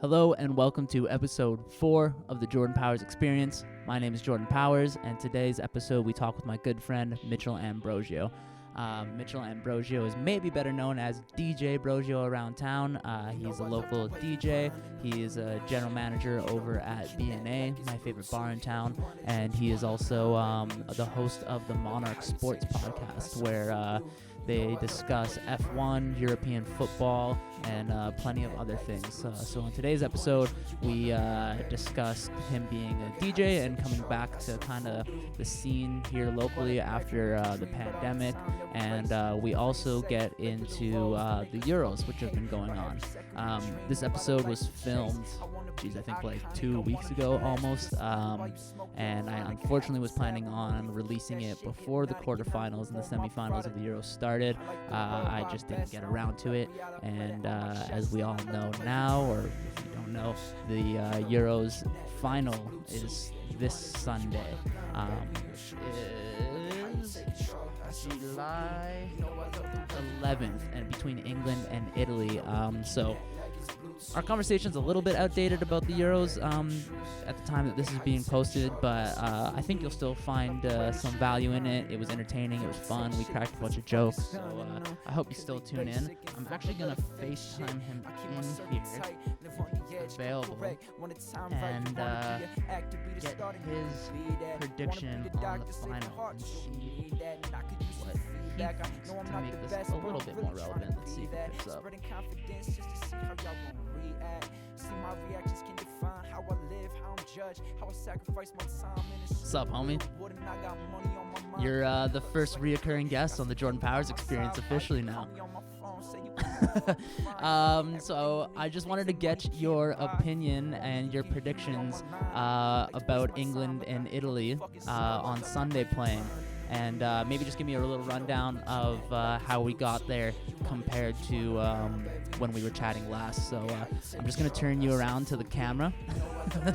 Hello and welcome to episode 4 of the Jordan Powers Experience. My name is Jordan Powers, and today's episode we talk with my good friend Mitchell Ambrosio. Mitchell Ambrosio is maybe better known as DJ Brosio around town. He's a local DJ. He is a general manager over at B&A, my favorite bar in town, and he is also the host of the Monarch Sports podcast, where they discuss F1, European football, and plenty of other things. So in today's episode, we discussed him being a DJ and coming back to kind of the scene here locally after the pandemic. And we also get into the Euros, which have been going on. This episode was filmed, I think like 2 weeks ago almost. And I unfortunately was planning on releasing it before the quarterfinals and the semifinals of the Euros started. I just didn't get around to it. And as we all know now, or if you don't know, the Euros final is this Sunday, which is July 11th, and between England and Italy. So our conversation's a little bit outdated about the Euros at the time that this is being posted, but I think you'll still find some value in it. It was entertaining, it was fun, we cracked a bunch of jokes, so I hope you still tune in. I'm actually going to FaceTime him in here, available, and get his prediction on the final and see what he thinks to make this a little bit more relevant. Let's see if it picks up. What's up, homie? You're the first reoccurring guest on the Jordan Powers Experience officially now. So I just wanted to get your opinion and your predictions about England and Italy on Sunday playing. And maybe just give me a little rundown of how we got there compared to when we were chatting last. So I'm just going to turn you around to the camera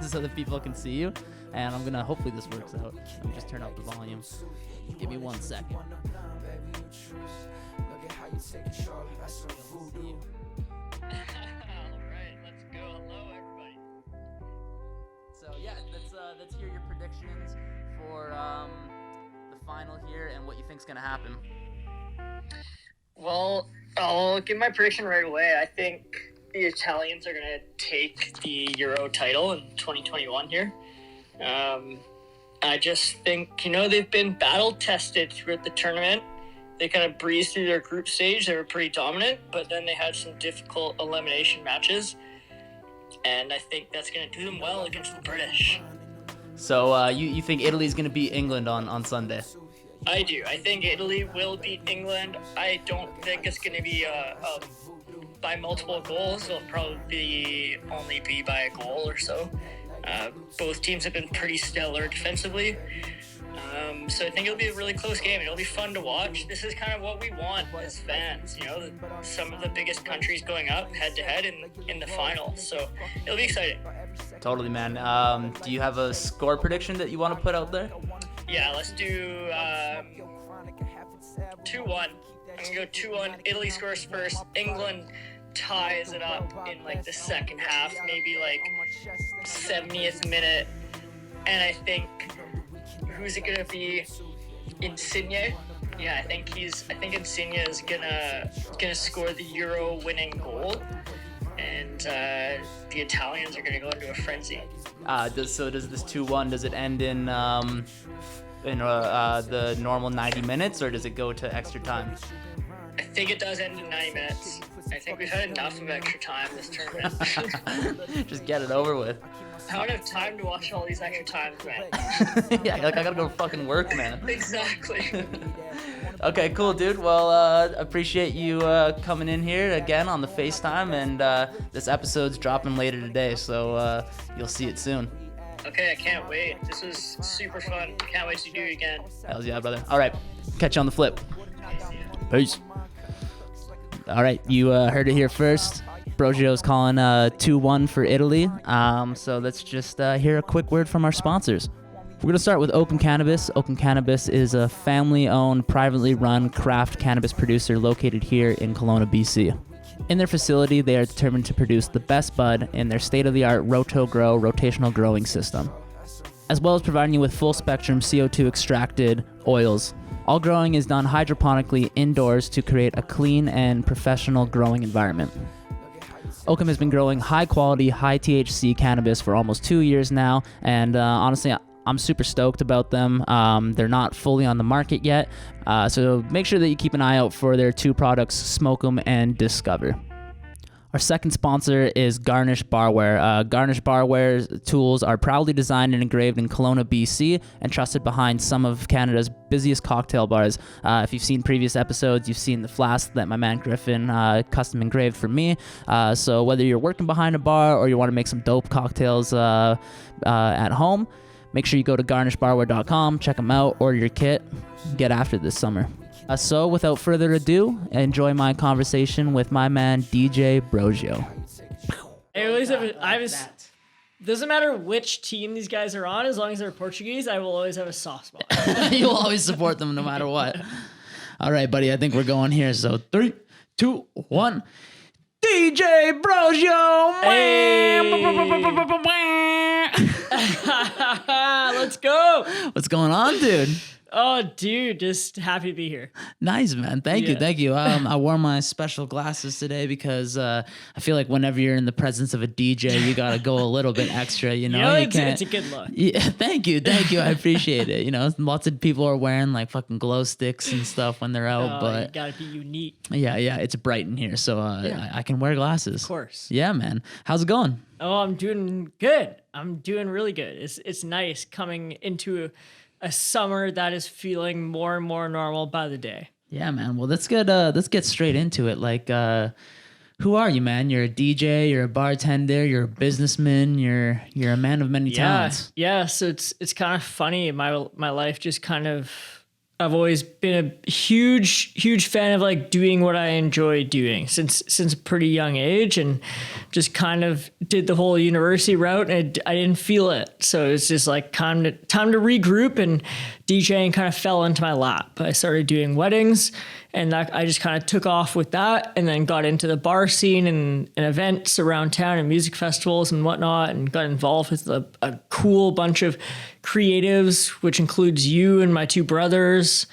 so that people can see you. And I'm going to, hopefully this works out. Let me just turn up the volume. Give me 1 second. Alright, let's go. Hello, everybody. So yeah, let's hear your predictions for final here and what you think's gonna happen. Well, I'll give my prediction right away. I think the Italians are gonna take the Euro title in 2021 here. I just think, they've been battle tested throughout the tournament. They kind of breezed through their group stage. They were pretty dominant, but then they had some difficult elimination matches, and I think that's gonna do them well against the British. So you think Italy's going to beat England on Sunday? I do. I think Italy will beat England. I don't think it's going to be by multiple goals. It'll probably only be by a goal or so. Both teams have been pretty stellar defensively. So I think it'll be a really close game. It'll be fun to watch. This is kind of what we want as fans, some of the biggest countries going up head-to-head in the final. So it'll be exciting. Totally, man. Do you have a score prediction that you want to put out there? Yeah, let's do 2-1. I'm going to go 2-1. Italy scores first. England ties it up in the second half, maybe 70th minute. And I think, who's it going to be? Insigne? Yeah, I think Insigne is gonna score the Euro winning goal. And the Italians are going to go into a frenzy. Does this 2-1, does it end in the normal 90 minutes, or does it go to extra time? I think it does end in 90 minutes. I think we've had enough of extra time this tournament. Just get it over with. I don't have time to watch all these extra times, man. Yeah, I gotta go fucking work, man. Exactly. Okay, cool, dude. Well, appreciate you coming in here again on the FaceTime, and this episode's dropping later today, so you'll see it soon. Okay, I can't wait. This was super fun. Can't wait to do it again. Hells yeah, brother. All right, catch you on the flip. Peace. All right, you heard it here first. Brosio's calling 2-1 for Italy. So let's just hear a quick word from our sponsors. We're going to start with Open Cannabis. Open Cannabis is a family-owned, privately run craft cannabis producer located here in Kelowna, BC. In their facility, they are determined to produce the best bud in their state-of-the-art RotoGrow rotational growing system, as well as providing you with full-spectrum CO2 extracted oils. All growing is done hydroponically indoors to create a clean and professional growing environment. Oakham has been growing high-quality, high-THC cannabis for almost 2 years now, and honestly, I'm super stoked about them. They're not fully on the market yet, so make sure that you keep an eye out for their 2 products, Smoke 'em and Discover. Our second sponsor is Garnish Barware. Garnish Barware's tools are proudly designed and engraved in Kelowna, BC, and trusted behind some of Canada's busiest cocktail bars. If you've seen previous episodes, you've seen the flask that my man Griffin custom engraved for me. So whether you're working behind a bar or you want to make some dope cocktails at home, make sure you go to garnishbarware.com, check them out, order your kit, get after this summer. So without further ado, enjoy my conversation with my man DJ Brosio. Doesn't matter which team these guys are on, as long as they're Portuguese, I will always have a soft spot. You'll always support them no matter what. All right, buddy, I think we're going here. So 3, 2, 1. DJ Brosio! Hey. Let's go. What's going on, dude? Oh, dude, just happy to be here. Nice, man. Thank you. I wore my special glasses today because I feel like whenever you're in the presence of a DJ, you got to go a little bit extra, you know? It's a good look. Yeah, thank you. I appreciate it. You know, lots of people are wearing like fucking glow sticks and stuff when they're out, but you got to be unique. Yeah, it's bright in here, so I can wear glasses. Of course. Yeah, man. How's it going? Oh, I'm doing good. I'm doing really good. It's nice coming into a summer that is feeling more and more normal by the day. Yeah, man. Well, let's get straight into it. Like, who are you, man? You're a DJ, you're a bartender, you're a businessman, you're a man of many talents. Yeah. So it's kind of funny. My life just kind of, I've always been a huge fan of like doing what I enjoy doing since a pretty young age, and just kind of did the whole university route, and I didn't feel it. So it's just like time to regroup, and DJing kind of fell into my lap. I started doing weddings, and I just kind of took off with that, and then got into the bar scene and events around town and music festivals and whatnot, and got involved with a cool bunch of creatives, which includes you and my 2 brothers.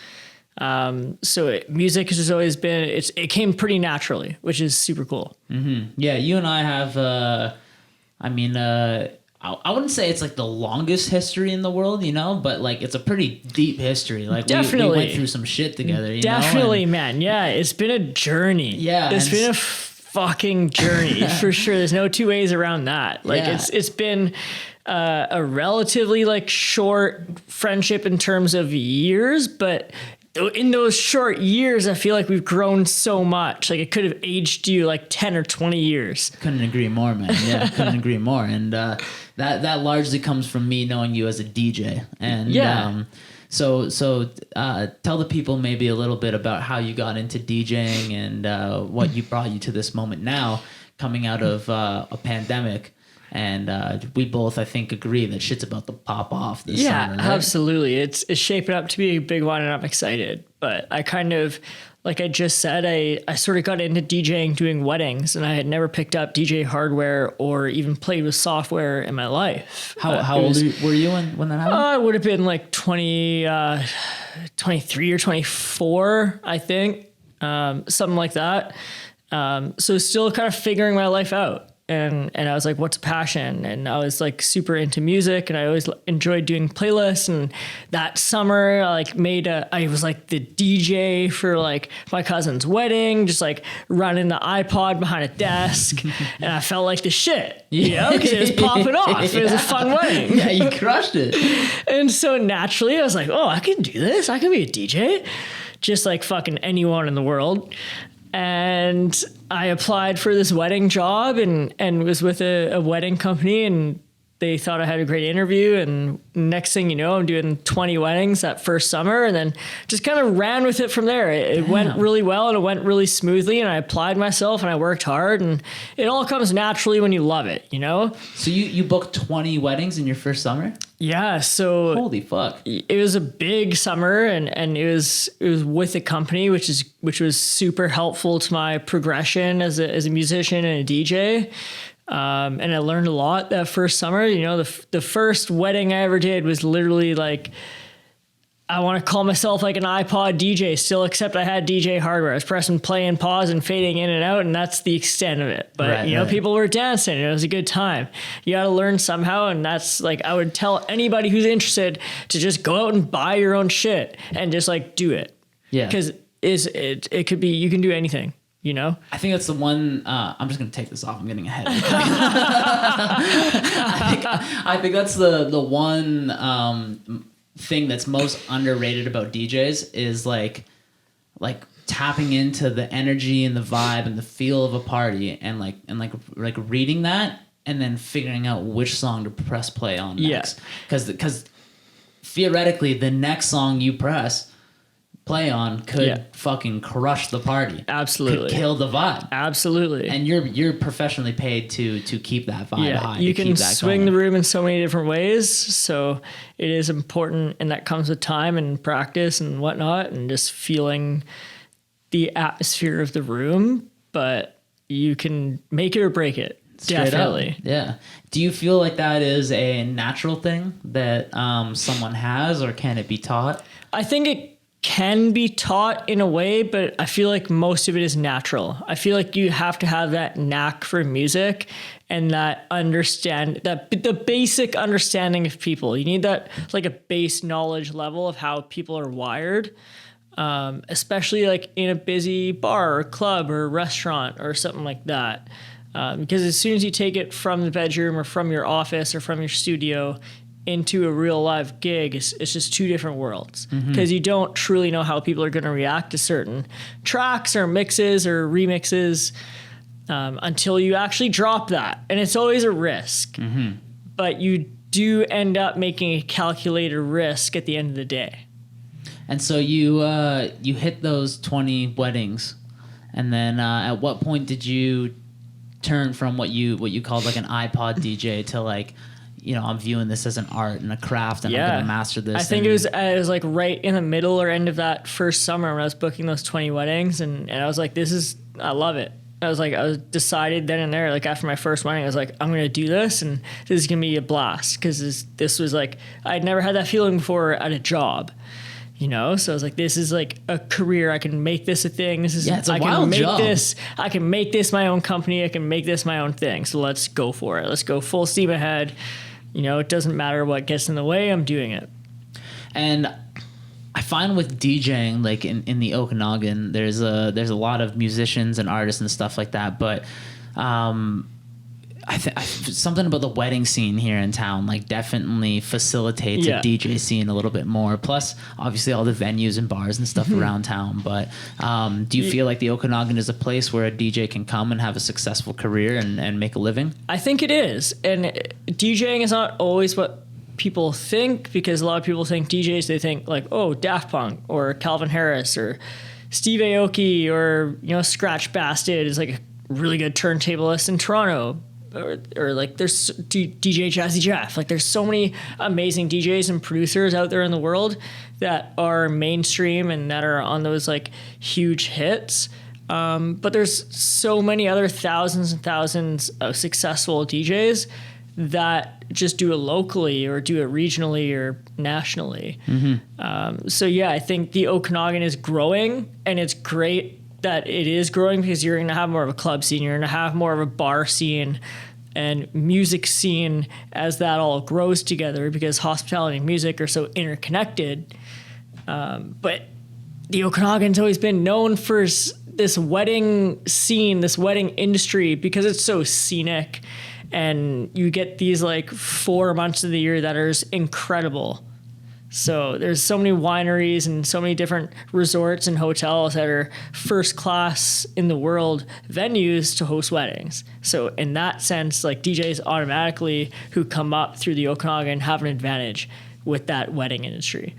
Music has just always been, it came pretty naturally, which is super cool. Mm-hmm. Yeah, you and I have, I wouldn't say it's like the longest history in the world, you know, but like it's a pretty deep history. Like we went through some shit together, you know? Man. Yeah, it's been a journey. Yeah. It's been a fucking journey for sure. There's no 2 ways around that. Like it's been a relatively like short friendship in terms of years, but in those short years, I feel like we've grown so much. Like it could have aged you like 10 or 20 years. Couldn't agree more, man. Yeah, couldn't agree more. And that largely comes from me knowing you as a DJ. And so tell the people maybe a little bit about how you got into DJing and what brought you to this moment now, coming out of a pandemic. And we both, I think, agree that shit's about to pop off this summer. Yeah, absolutely. It's shaping up to be a big one, and I'm excited. But I kind of, like I just said, I sort of got into DJing doing weddings, and I had never picked up DJ hardware or even played with software in my life. How old were you when that happened? I would have been like 23 or 24, I think, something like that. So still kind of figuring my life out. And I was like, what's a passion? And I was like super into music, and I always enjoyed doing playlists. And that summer, I was like the DJ for like my cousin's wedding, just like running the iPod behind a desk. And I felt like the shit, you know, because it was popping off. It was a fun wedding. Yeah, you crushed it. And so naturally I was like, oh, I can do this. I can be a DJ, just like fucking anyone in the world. And I applied for this wedding job and was with a wedding company, and they thought I had a great interview, and next thing you know, I'm doing 20 weddings that first summer, and then just kind of ran with it from there. It went really well, and it went really smoothly, and I applied myself, and I worked hard, and it all comes naturally when you love it, you know? So you booked 20 weddings in your first summer? Yeah, so holy fuck. It was a big summer, and it was with a company which was super helpful to my progression as a musician and a DJ. And I learned a lot that first summer. You know, the first wedding I ever did was literally like, I want to call myself like an iPod DJ still, except I had DJ hardware. I was pressing play and pause and fading in and out, and that's the extent of it. But, you know, people were dancing, and it was a good time. You got to learn somehow, and that's like, I would tell anybody who's interested to just go out and buy your own shit and just like do it. Yeah. Because it could be, you can do anything. You know, I think that's the one. I'm just gonna take this off. I'm getting ahead. I think that's the one thing that's most underrated about DJs is like tapping into the energy and the vibe and the feel of a party, and like reading that and then figuring out which song to press play on next. Because theoretically, the next song you press play on could fucking crush the party. Absolutely. Could kill the vibe. Absolutely. And you're professionally paid to keep that vibe high. You can swing the room in so many different ways. So it is important, and that comes with time and practice and whatnot, and just feeling the atmosphere of the room. But you can make it or break it. Straight definitely. Up. Yeah. Do you feel like that is a natural thing that someone has, or can it be taught? I think it can be taught in a way, but I feel like most of it is natural. I feel like you have to have that knack for music and that the basic understanding of people. You need that like a base knowledge level of how people are wired, especially like in a busy bar or club or restaurant or something like that. Because as soon as you take it from the bedroom or from your office or from your studio into a real live gig, it's just two different worlds, because you don't truly know how people are going to react to certain tracks or mixes or remixes until you actually drop that. And it's always a risk, but you do end up making a calculated risk at the end of the day. And so you hit those 20 weddings, and then at what point did you turn from what you called like an iPod DJ to like, you know, I'm viewing this as an art and a craft, and I'm going to master this? I think it was like right in the middle or end of that first summer when I was booking those 20 weddings, and I was like, I love it. I was decided then and there, like after my first wedding, I was like, I'm going to do this, and this is going to be a blast, because this was like, I'd never had that feeling before at a job. You know, so I was like, this is like a career. I can make this a thing. It's a wild job. I can make this my own company. I can make this my own thing. So let's go for it. Let's go full steam ahead. You know, it doesn't matter what gets in the way. I'm doing it. And I find with DJing, like in the Okanagan, there's a lot of musicians and artists and stuff like that. But something about the wedding scene here in town, like, definitely facilitates a DJ scene a little bit more. Plus, obviously, all the venues and bars and stuff around town. But do you feel like the Okanagan is a place where a DJ can come and have a successful career and make a living? I think it is. And DJing is not always what people think, because a lot of people think DJs, they think like, oh, Daft Punk or Calvin Harris or Steve Aoki or, you know, Scratch Bastard is like a really good turntablist in Toronto. Or like there's DJ Jazzy Jeff. Like there's so many amazing DJs and producers out there in the world that are mainstream and that are on those like huge hits. But there's so many other thousands and thousands of successful DJs that just do it locally or do it regionally or nationally. So yeah, I think the Okanagan is growing, and it's great that it is growing, because you're going to have more of a club scene, you're going to have more of a bar scene and music scene as that all grows together, because hospitality and music are so interconnected. But the Okanagan's always been known for this wedding scene, this wedding industry, because it's so scenic, and you get these like 4 months of the year that are incredible. So there's so many wineries and so many different resorts and hotels that are first class in the world venues to host weddings. So in that sense, like DJs automatically who come up through the Okanagan have an advantage with that wedding industry.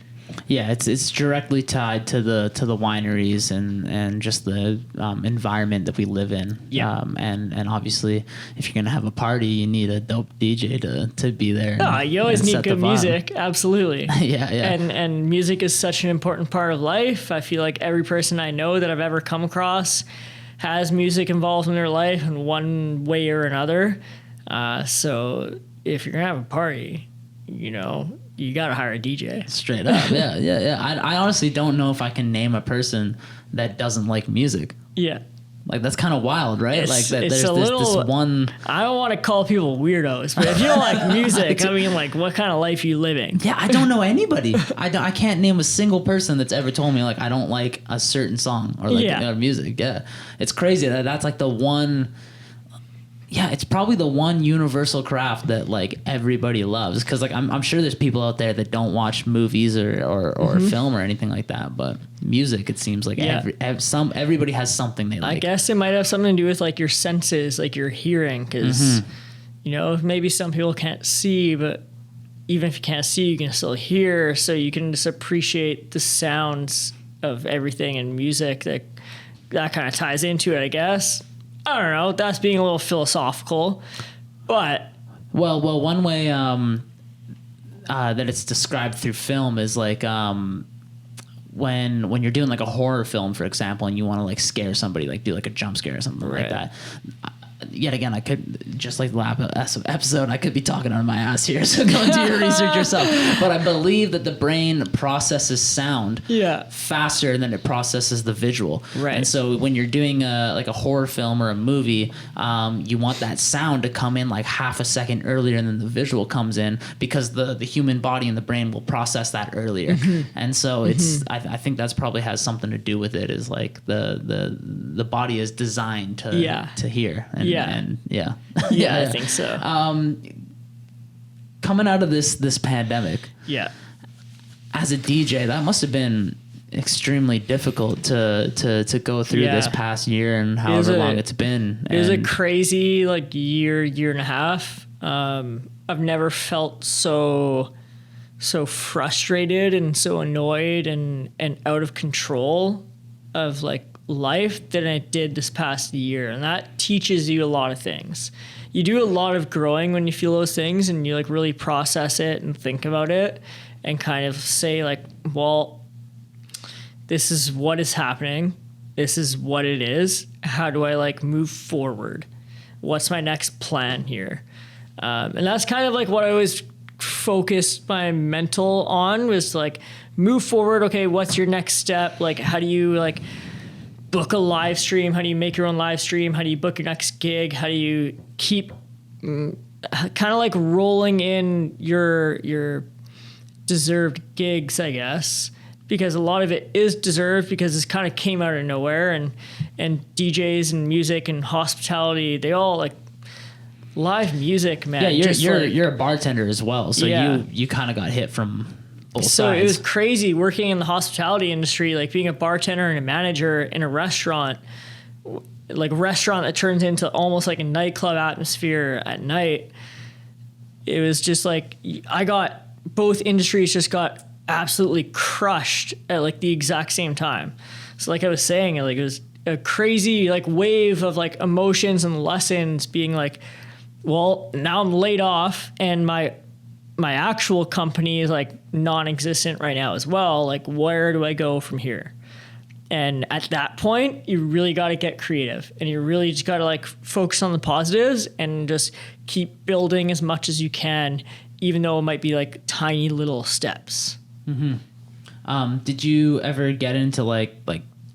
Yeah, it's directly tied to the wineries and just the environment that we live in. Yeah. And obviously, if you're gonna have a party, you need a dope DJ to be there. You always need good music. Absolutely. Yeah. And music is such an important part of life. I feel like every person I know that I've ever come across has music involved in their life in one way or another. So if you're gonna have a party, you gotta hire a DJ. Straight up, yeah. I honestly don't know if I can name a person that doesn't like music. Yeah. Like, that's kind of wild, right? It's, like, that it's there's this one... I don't want to call people weirdos, but if you don't like music, I mean, like, what kind of life are you living? Yeah, I don't know anybody. I can't name a single person that's ever told me, like, I don't like a certain song or, like, music. Yeah. It's crazy. That's, like, the one... Yeah, it's probably the one universal craft that like everybody loves, because like I'm sure there's people out there that don't watch movies or film or anything like that, but music, it seems like everybody has something they like. I guess it might have something to do with like your senses, like your hearing, because maybe some people can't see, but even if you can't see, you can still hear, so you can just appreciate the sounds of everything in music. That kind of ties into it, I guess. I don't know. That's being a little philosophical, but well, one way that it's described through film is like when you're doing like a horror film, for example, and you want to like scare somebody, like do like a jump scare or something like that. Yet again, I could, just like the last episode, I could be talking on my ass here, so go and do your research yourself. But I believe that the brain processes sound faster than it processes the visual. Right. And so when you're doing like a horror film or a movie, you want that sound to come in like half a second earlier than the visual comes in, because the human body and the brain will process that earlier. And so it's I think that's probably has something to do with it, is like the body is designed to hear. I think so. Coming out of this pandemic, as a DJ, that must have been extremely difficult to go through this past year and however long it's been. It was a crazy like year and a half. I've never felt so frustrated and so annoyed and out of control of like life than I did this past year, and that teaches you a lot of things. You do a lot of growing when you feel those things, and you like really process it and think about it and kind of say like, well, this is what is happening, this is what it is, how do I like move forward, what's my next plan here? And that's kind of like what I was focused my mental on, was like move forward. Okay, what's your next step? Like, how do you like book a live stream? How do you make your own live stream? How do you book your next gig? How do you keep kind of like rolling in your deserved gigs, I guess, because a lot of it is deserved because it's kind of came out of nowhere, and DJs and music and hospitality, they all like live music, man. Yeah, you're a bartender as well, so you kind of got hit from both sides. It was crazy working in the hospitality industry, like being a bartender and a manager in a restaurant, like a restaurant that turns into almost like a nightclub atmosphere at night. It was just like both industries just got absolutely crushed at like the exact same time. So like I was saying, like it was a crazy like wave of like emotions and lessons, being like, well, now I'm laid off and my actual company is like non-existent right now as well. Like, where do I go from here? And at that point, you really got to get creative, and you really just got to like focus on the positives and just keep building as much as you can, even though it might be like tiny little steps. Did you ever get into like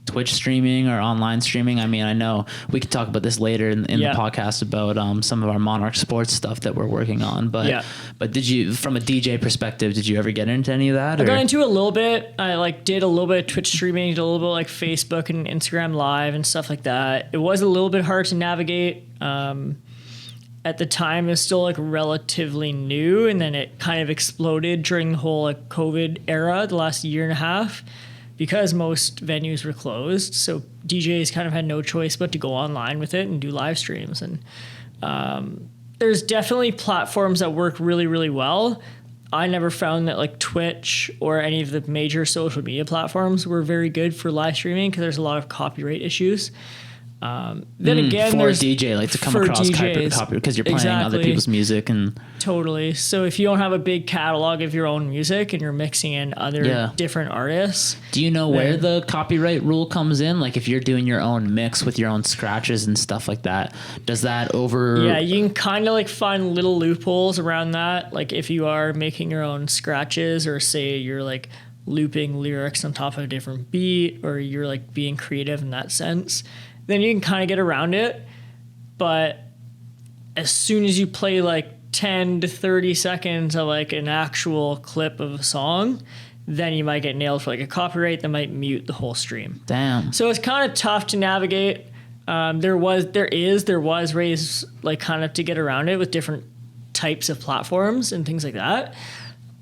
Twitch streaming or online streaming? I mean, I know we could talk about this later in the podcast about some of our Monarch Sports stuff that we're working on, but did you, from a DJ perspective, did you ever get into any of that? I got into a little bit. I like did a little bit of Twitch streaming, did a little bit like Facebook and Instagram Live and stuff like that. It was a little bit hard to navigate. at the time is still like relatively new, and then it kind of exploded during the whole like COVID era, the last year and a half, because most venues were closed. So DJs kind of had no choice but to go online with it and do live streams. And there's definitely platforms that work really, really well. I never found that like Twitch or any of the major social media platforms were very good for live streaming because there's a lot of copyright issues. Then again, for a there's DJ, like to come across copyright because you're playing other people's music and totally. So if you don't have a big catalog of your own music and you're mixing in other different artists, do you know where the copyright rule comes in? Like if you're doing your own mix with your own scratches and stuff like that, does that Yeah, you can kind of like find little loopholes around that. Like if you are making your own scratches, or say you're like looping lyrics on top of a different beat, or you're like being creative in that sense, then you can kind of get around it. But as soon as you play like 10 to 30 seconds of like an actual clip of a song, then you might get nailed for like a copyright that might mute the whole stream. Damn. So it's kind of tough to navigate. There was ways like kind of to get around it with different types of platforms and things like that.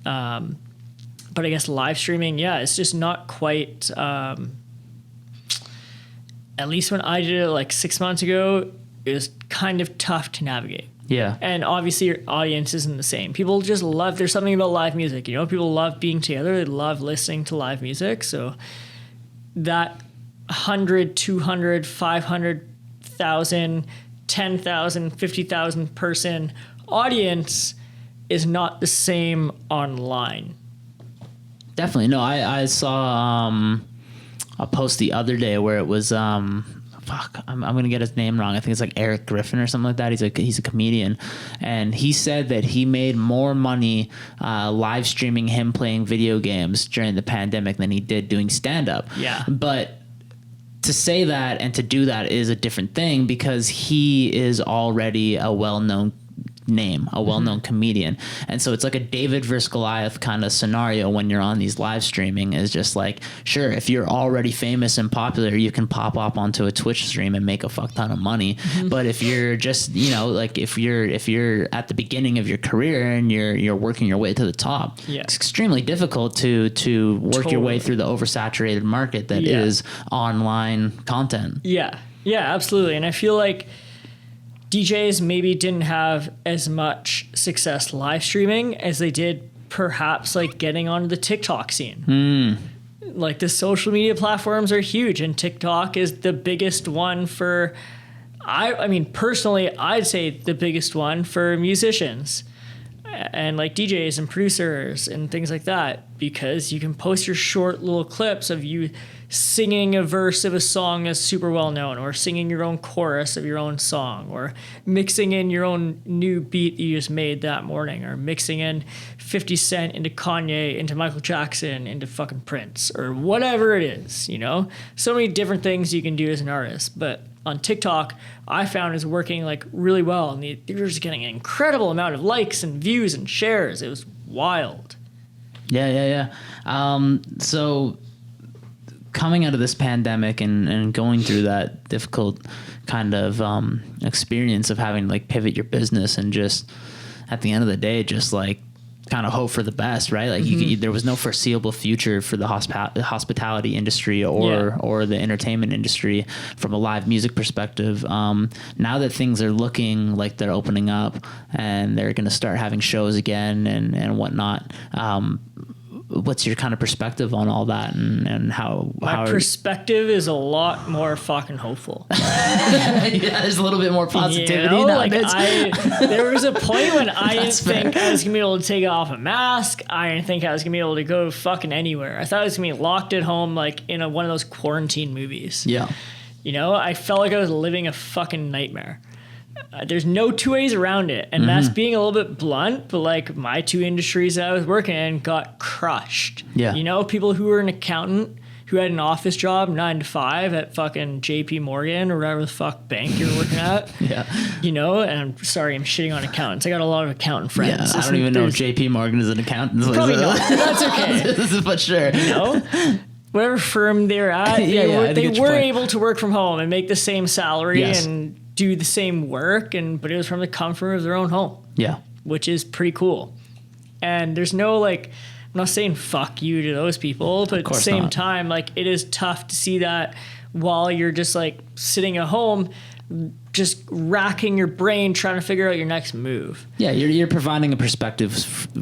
But I guess live streaming, it's just not quite, at least when I did it like 6 months ago, it was kind of tough to navigate. Yeah. And obviously your audience isn't the same. People just there's something about live music, people love being together. They love listening to live music. So that 100, 200, 500,000, 10,000, 50,000 person audience is not the same online. Definitely. No, I saw a post the other day where it was I'm gonna get his name wrong. I think it's like Eric Griffin or something like that. He's a comedian, and he said that he made more money live streaming him playing video games during the pandemic than he did doing stand up. Yeah. But to say that and to do that is a different thing, because he is already a well-known name, a well-known comedian. And so it's like a David versus Goliath kind of scenario when you're on these live streaming. Is just like, sure, if you're already famous and popular, you can pop up onto a Twitch stream and make a fuck ton of money. But if you're just, like if you're at the beginning of your career and you're working your way to the top, it's extremely difficult to work your way through the oversaturated market that is online content. Yeah, absolutely. And I feel like DJs maybe didn't have as much success live streaming as they did perhaps like getting onto the TikTok scene. Like the social media platforms are huge, and TikTok is the biggest one for, I mean, personally, I'd say the biggest one for musicians and like DJs and producers and things like that, because you can post your short little clips of you singing a verse of a song that's super well known, or singing your own chorus of your own song, or mixing in your own new beat that you just made that morning, or mixing in 50 Cent into Kanye, into Michael Jackson, into fucking Prince, or whatever it is, so many different things you can do as an artist. But on TikTok, I found is working like really well, and they're just getting an incredible amount of likes and views and shares. It was wild. Yeah. So coming out of this pandemic and going through that difficult kind of experience of having to like pivot your business, and just at the end of the day, just like kind of hope for the best, right? Like there was no foreseeable future for the hospitality industry or the entertainment industry from a live music perspective. Now that things are looking like they're opening up and they're going to start having shows again and whatnot, what's your kind of perspective on all that, and how perspective is a lot more fucking hopeful. There's a little bit more positivity nowadays. There was a point when I didn't think I was gonna be able to take off a mask. I didn't think I was gonna be able to go fucking anywhere. I thought I was gonna be locked at home like in one of those quarantine movies. I felt like I was living a fucking nightmare. There's no two ways around it. And that's being a little bit blunt, but like my two industries that I was working in got crushed. People who were an accountant, who had an office job 9 to 5 at fucking JP Morgan or whatever the fuck bank you're working at. And I'm sorry, I'm shitting on accountants. I got a lot of accountant friends. I don't even know if JP Morgan is an accountant. Probably not. That's okay. But sure. Whatever firm they're at, they were able to work from home and make the same salary and do the same work, but it was from the comfort of their own home. Yeah. Which is pretty cool. And there's no like, I'm not saying fuck you to those people, but at the same time, like it is tough to see that while you're just like sitting at home, just racking your brain trying to figure out your next move. Yeah, you're providing a perspective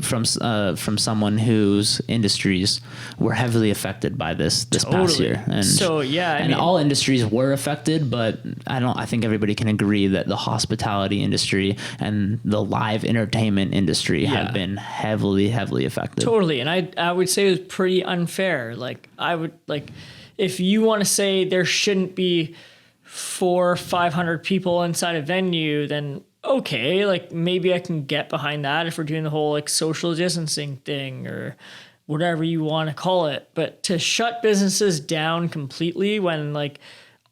from someone whose industries were heavily affected by this past year. And so I mean, all industries were affected, but I think everybody can agree that the hospitality industry and the live entertainment industry have been heavily affected. Totally, and I would say it was pretty unfair. Like I would like, if you want to say there shouldn't be 400 or 500 people inside a venue, then okay, like maybe I can get behind that if we're doing the whole like social distancing thing or whatever you want to call it. But to shut businesses down completely when like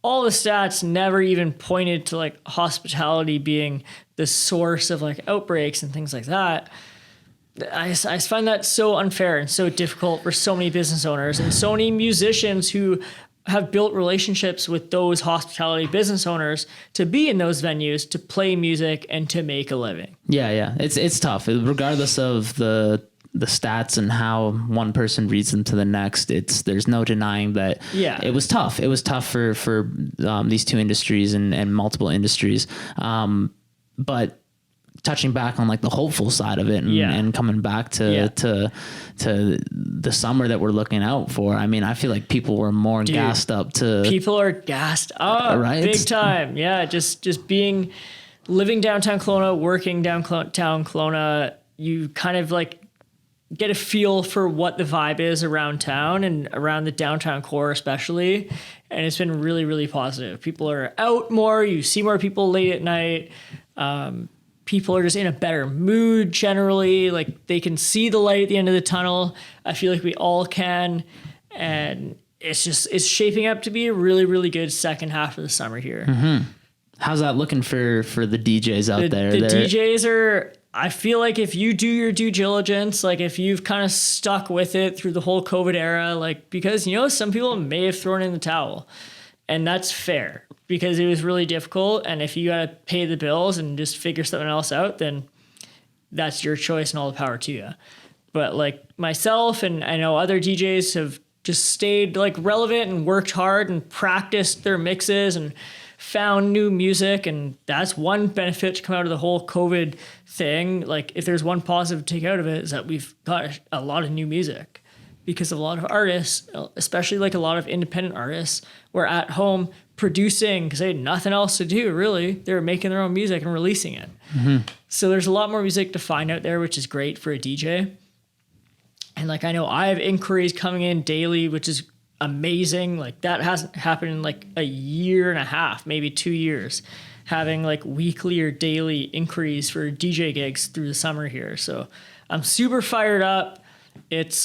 all the stats never even pointed to like hospitality being the source of like outbreaks and things like that, I find that so unfair and so difficult for so many business owners and so many musicians who have built relationships with those hospitality business owners to be in those venues, to play music and to make a living. Yeah. It's tough. Regardless of the stats and how one person reads them to the next, there's no denying that it was tough. It was tough for these two industries and multiple industries. But touching back on like the hopeful side of it and coming back to the summer that we're looking out for. I mean, I feel like people were more gassed up people are gassed up, right? Big time. Yeah. Just living downtown Kelowna, working downtown Kelowna, you kind of like get a feel for what the vibe is around town and around the downtown core, especially. And it's been really, really positive. People are out more. You see more people late at night. People are just in a better mood generally. Like they can see the light at the end of the tunnel. I feel like we all can. And it's shaping up to be a really, really good second half of the summer here. Mm-hmm. How's that looking for the DJs out there? The DJs are, I feel like if you do your due diligence, like if you've kind of stuck with it through the whole COVID era, like because, some people may have thrown in the towel and that's fair. Because it was really difficult, and if you got to pay the bills and just figure something else out, then that's your choice and all the power to you. But like myself and I know other DJs have just stayed like relevant and worked hard and practiced their mixes and found new music, and that's one benefit to come out of the whole COVID thing. Like if there's one positive to take out of it is that we've got a lot of new music. Because a lot of artists, especially like a lot of independent artists, were at home producing because they had nothing else to do, really. They were making their own music and releasing it. Mm-hmm. So there's a lot more music to find out there, which is great for a DJ. And like I know I have inquiries coming in daily, which is amazing. Like that hasn't happened in like a year and a half, maybe 2 years, having like weekly or daily inquiries for DJ gigs through the summer here. So I'm super fired up. It's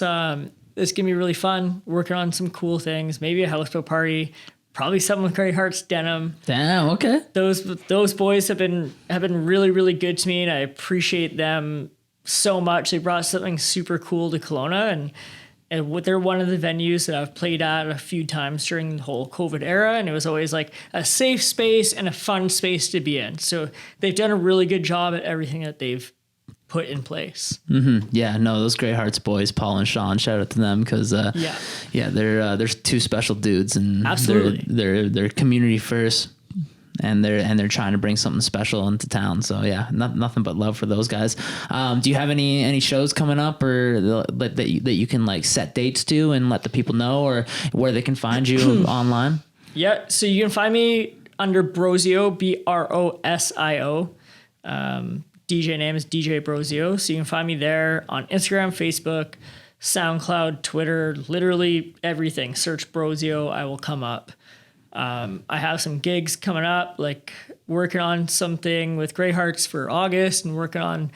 going to be really fun, working on some cool things, maybe a houseboat party, probably something with Great Hearts denim. Damn, okay. Those boys have been really, really good to me, and I appreciate them so much. They brought something super cool to Kelowna, and they're one of the venues that I've played at a few times during the whole COVID era, and it was always like a safe space and a fun space to be in. So they've done a really good job at everything that they've put in place. Mm-hmm. Yeah, no, those Great Hearts boys, Paul and Sean, shout out to them because they're two special dudes, and absolutely they're community first, and they're trying to bring something special into town. So yeah, nothing but love for those guys. Do you have any shows coming up or that you can like set dates to and let the people know, or where they can find you online? Yeah, so you can find me under Brosio, Brosio. DJ name is DJ Brosio. So you can find me there on Instagram, Facebook, SoundCloud, Twitter, literally everything. Search Brosio, I will come up. I have some gigs coming up, like working on something with Grey Hearts for August and working on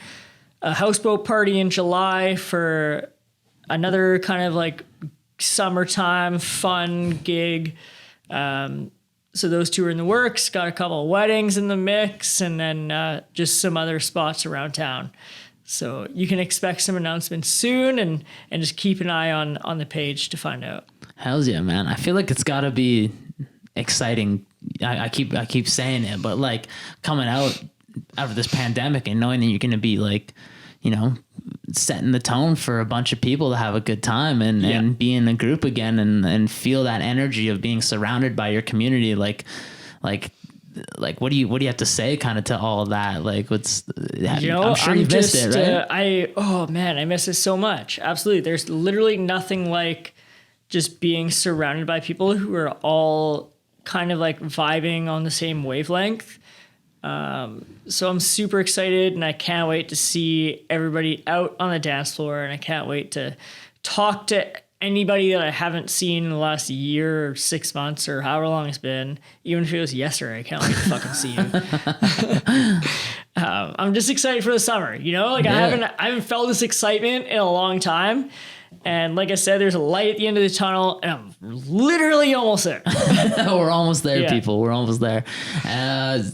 a houseboat party in July for another kind of like summertime fun gig. So those two are in the works. Got a couple of weddings in the mix, and then just some other spots around town. So you can expect some announcements soon, and just keep an eye on the page to find out. Hells yeah, man. I feel like it's got to be exciting I keep saying it, but like coming out of this pandemic and knowing that you're going to be like, setting the tone for a bunch of people to have a good time and be in a group again and feel that energy of being surrounded by your community. Like what do you have to say kind of to all of that? Like I'm sure you've missed it, right? I miss it so much. Absolutely. There's literally nothing like just being surrounded by people who are all kind of like vibing on the same wavelength. So I'm super excited and I can't wait to see everybody out on the dance floor, and I can't wait to talk to anybody that I haven't seen in the last year or 6 months or however long it's been. Even if it was yesterday, I can't wait to fucking see you. I'm just excited for the summer, I haven't felt this excitement in a long time. And like I said, there's a light at the end of the tunnel, and I'm literally almost there. We're almost there, people. We're almost there.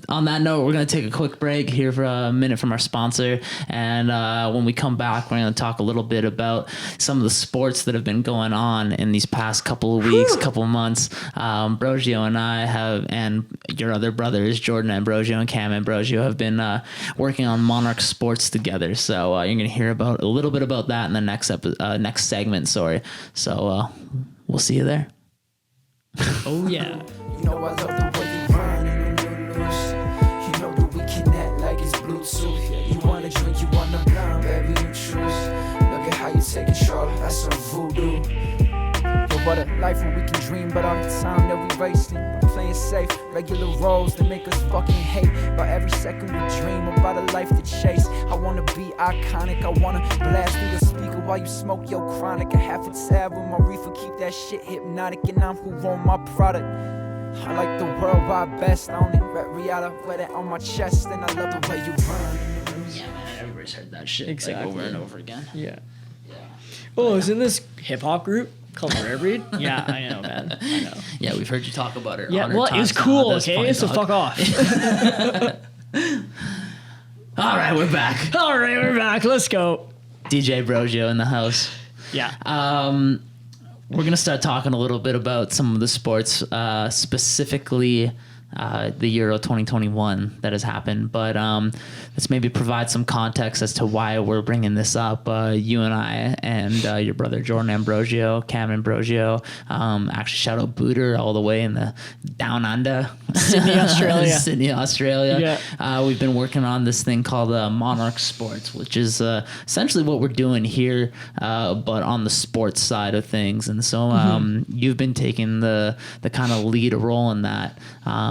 On that note, we're going to take a quick break here for a minute from our sponsor. And when we come back, we're going to talk a little bit about some of the sports that have been going on in these past couple of weeks, couple of months. Brosio and I and your other brothers, Jordan Ambrosio and Cam Ambrosio, have been working on Monarch Sports together. So you're going to hear about a little bit about that in the next segment. Sorry. So we'll see you there. Oh yeah. I love the way you run and you loose. That we connect like it's Bluetooth. Yeah, you wanna drink, you wanna blind, baby, you choose. Look at how you take control, that's some voodoo. What a life where we can dream, but all the time that we racing, playing safe, regular roles that make us fucking hate. But every second we dream about a life to chase. I wanna be iconic, I wanna blast through the speaker while you smoke your chronic. A half a tab with my reefer, keep that shit hypnotic, and I'm who own my product. I like the worldwide best, I only rap Rihanna, wear that on my chest, and I love the way you run. Yeah, man, everybody's heard that shit exactly. Like over and over again. Yeah. Oh, isn't this hip hop group called Rare Breed? Yeah, I know, man. I know. Yeah, we've heard you talk about it. Yeah, well, it was cool, okay? So fuck off. All right, we're back. Let's go. DJ Brosio in the house. Yeah. We're going to start talking a little bit about some of the sports, specifically the Euro 2021 that has happened. But let's maybe provide some context as to why we're bringing this up. You and I and your brother Jordan Ambrosio, Cam Ambrosio, actually shout out Voodoo all the way in the down under. Sydney, Australia. Yeah. We've been working on this thing called Monarch Sports, which is essentially what we're doing here, but on the sports side of things. And so you've been taking the kind of lead role in that.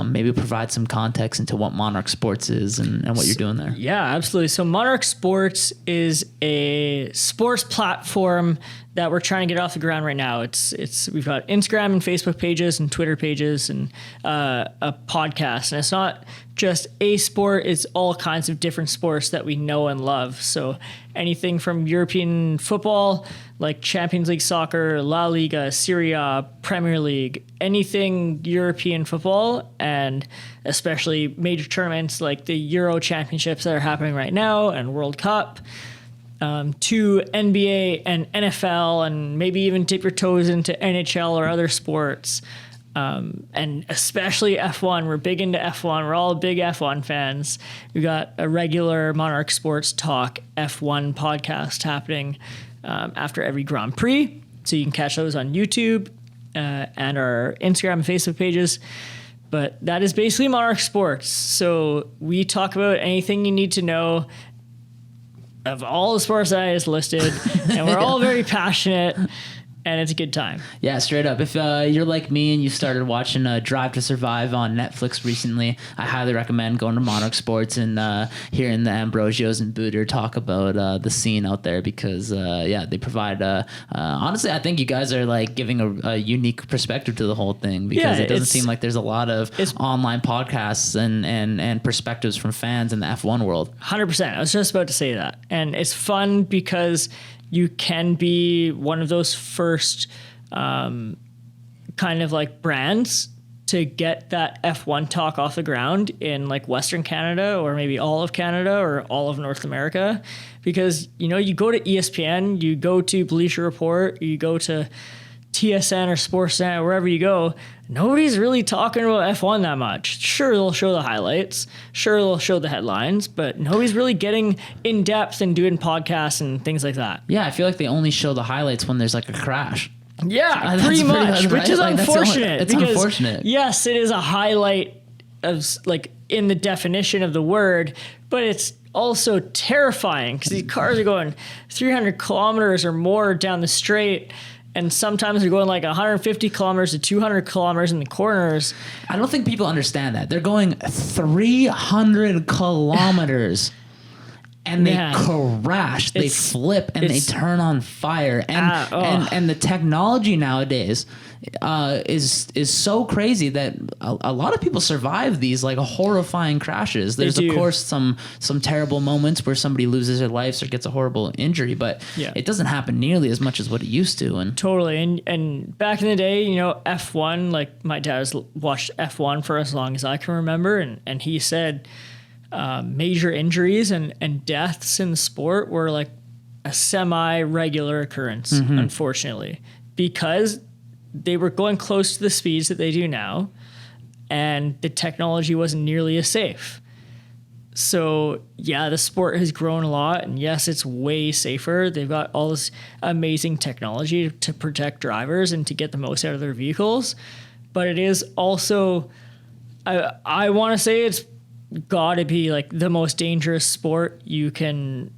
Maybe provide some context into what Monarch Sports is and what you're doing there. Yeah, absolutely. So Monarch Sports is a sports platform that we're trying to get off the ground right now. We've got Instagram and Facebook pages and Twitter pages and a podcast. And it's not just a sport, it's all kinds of different sports that we know and love. So anything from European football, like Champions League soccer, La Liga, Serie A, Premier League, anything European football, and especially major tournaments like the Euro Championships that are happening right now and World Cup, to NBA and NFL, and maybe even dip your toes into NHL or other sports. And especially F1. We're big into F1. We're all big F1 fans. We got a regular Monarch Sports Talk F1 podcast happening after every Grand Prix. So you can catch those on YouTube and our Instagram and Facebook pages. But that is basically Monarch Sports. So we talk about anything you need to know of all the sports that I just listed. And we're all very passionate. And it's a good time. Yeah, straight up. If you're like me and you started watching Drive to Survive on Netflix recently, I highly recommend going to Monarch Sports and hearing the Ambrosios and Voodoo talk about the scene out there, because they provide. Honestly, I think you guys are like giving a unique perspective to the whole thing, because it doesn't seem like there's a lot of online podcasts and perspectives from fans in the F1 world. 100%. I was just about to say that, and it's fun because you can be one of those first kind of like brands to get that F1 talk off the ground in like Western Canada, or maybe all of Canada or all of North America. Because, you go to ESPN, you go to Bleacher Report, you go to TSN or Sportsnet, wherever you go, nobody's really talking about F1 that much. Sure, they'll show the highlights. Sure, they'll show the headlines, but nobody's really getting in depth and doing podcasts and things like that. Yeah, I feel like they only show the highlights when there's like a crash. Yeah, That's pretty much, right? which is Like, unfortunate. It's because, unfortunate. yes, it is a highlight of like in the definition of the word, but it's also terrifying because these cars are going 300 kilometers or more down the straight, and sometimes they're going like 150 kilometers to 200 kilometers in the corners. I don't think people understand that. They're going 300 kilometers. And they crash, they flip, and they turn on fire. And the technology nowadays is so crazy that a lot of people survive these like horrifying crashes. There's of course some terrible moments where somebody loses their lives or gets a horrible injury, but it doesn't happen nearly as much as what it used to. And totally. And back in the day, you know, F1, like my dad has watched F1 for as long as I can remember, and he said major injuries and deaths in the sport were like a semi-regular occurrence, unfortunately, because they were going close to the speeds that they do now, and the technology wasn't nearly as safe. So yeah, the sport has grown a lot, and yes, it's way safer. They've got all this amazing technology to protect drivers and to get the most out of their vehicles, but it is also, I want to say it's got to be like the most dangerous sport you can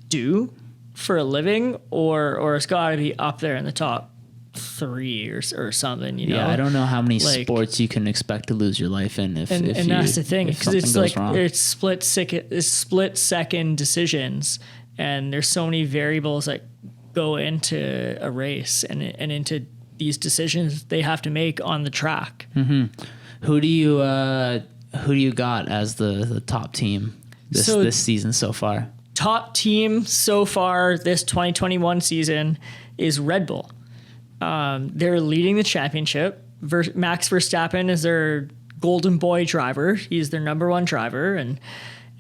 do for a living, or it's got to be up there in the top 3 or something, you know? Yeah, I don't know how many sports you can expect to lose your life in if that's the thing, because it's like wrong. it's split second decisions, and there's so many variables that go into a race and into these decisions they have to make on the track. Who do you got as the top team this season so far? Top team so far this 2021 season is Red Bull. They're leading the championship. Max Verstappen is their golden boy driver. He's their number one driver,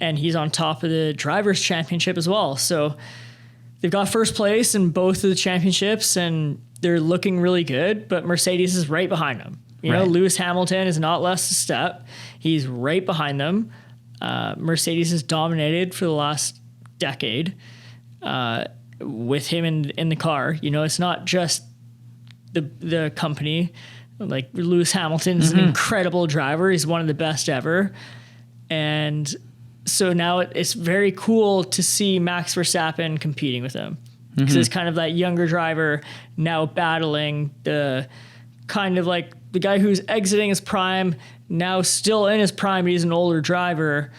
and he's on top of the drivers' championship as well. So they've got first place in both of the championships, and they're looking really good. But Mercedes is right behind them. You know, Lewis Hamilton is not less a step. He's right behind them. Mercedes has dominated for the last decade with him in the car. You know, it's not just the company. Like Lewis Hamilton's an incredible driver. He's one of the best ever. And so now it's very cool to see Max Verstappen competing with him, because it's kind of that younger driver now battling the kind of like the guy who's exiting his prime, now still in his prime, but he's an older driver,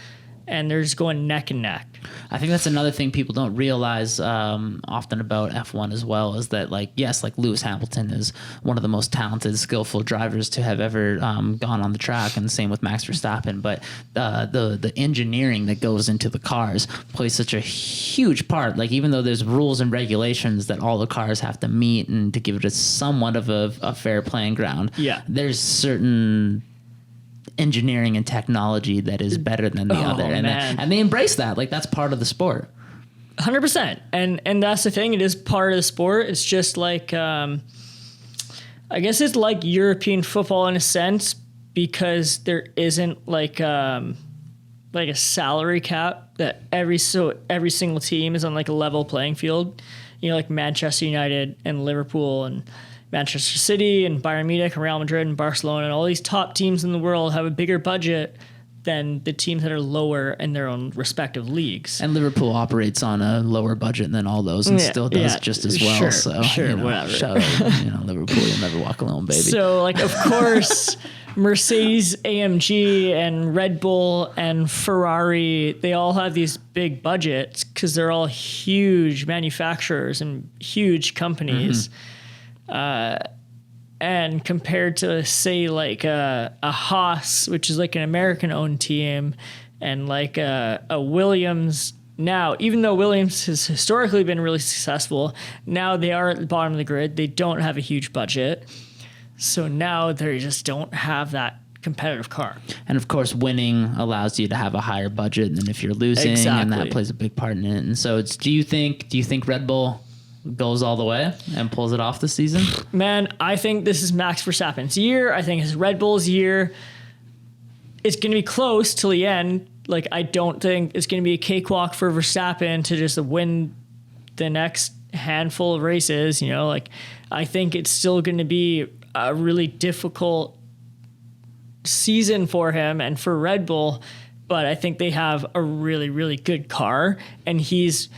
and they're just going neck and neck. I think that's another thing people don't realize often about F1 as well, is that like Lewis Hamilton is one of the most talented, skillful drivers to have ever gone on the track, and same with Max Verstappen. But the engineering that goes into the cars plays such a huge part. Like, even though there's rules and regulations that all the cars have to meet and to give it a somewhat of a fair playing ground, there's certain engineering and technology that is better than the other, and they embrace that. Like, that's part of the sport. 100%. And that's the thing, it is part of the sport. It's just like I guess it's like European football in a sense, because there isn't like a salary cap that every single team is on like a level playing field. You know, like Manchester United and Liverpool and Manchester City and Bayern Munich and Real Madrid and Barcelona and all these top teams in the world have a bigger budget than the teams that are lower in their own respective leagues. And Liverpool operates on a lower budget than all those, and still does just as well. Whatever. Shout out, Liverpool, you'll never walk alone, baby. So, like, of course, Mercedes, AMG, and Red Bull and Ferrari, they all have these big budgets because they're all huge manufacturers and huge companies. And compared to, say, like a Haas, which is like an American-owned team, and like a Williams now, even though Williams has historically been really successful, now they are at the bottom of the grid. They don't have a huge budget. So now they just don't have that competitive car. And of course, winning allows you to have a higher budget than if you're losing, and that plays a big part in it. And so do you think Red Bull goes all the way and pulls it off this season? Man, I think this is Max Verstappen's year. I think it's Red Bull's year. It's going to be close till the end. Like, I don't think it's going to be a cakewalk for Verstappen to just win the next handful of races. You know, like, I think it's still going to be a really difficult season for him and for Red Bull. But I think they have a really, really good car, and he's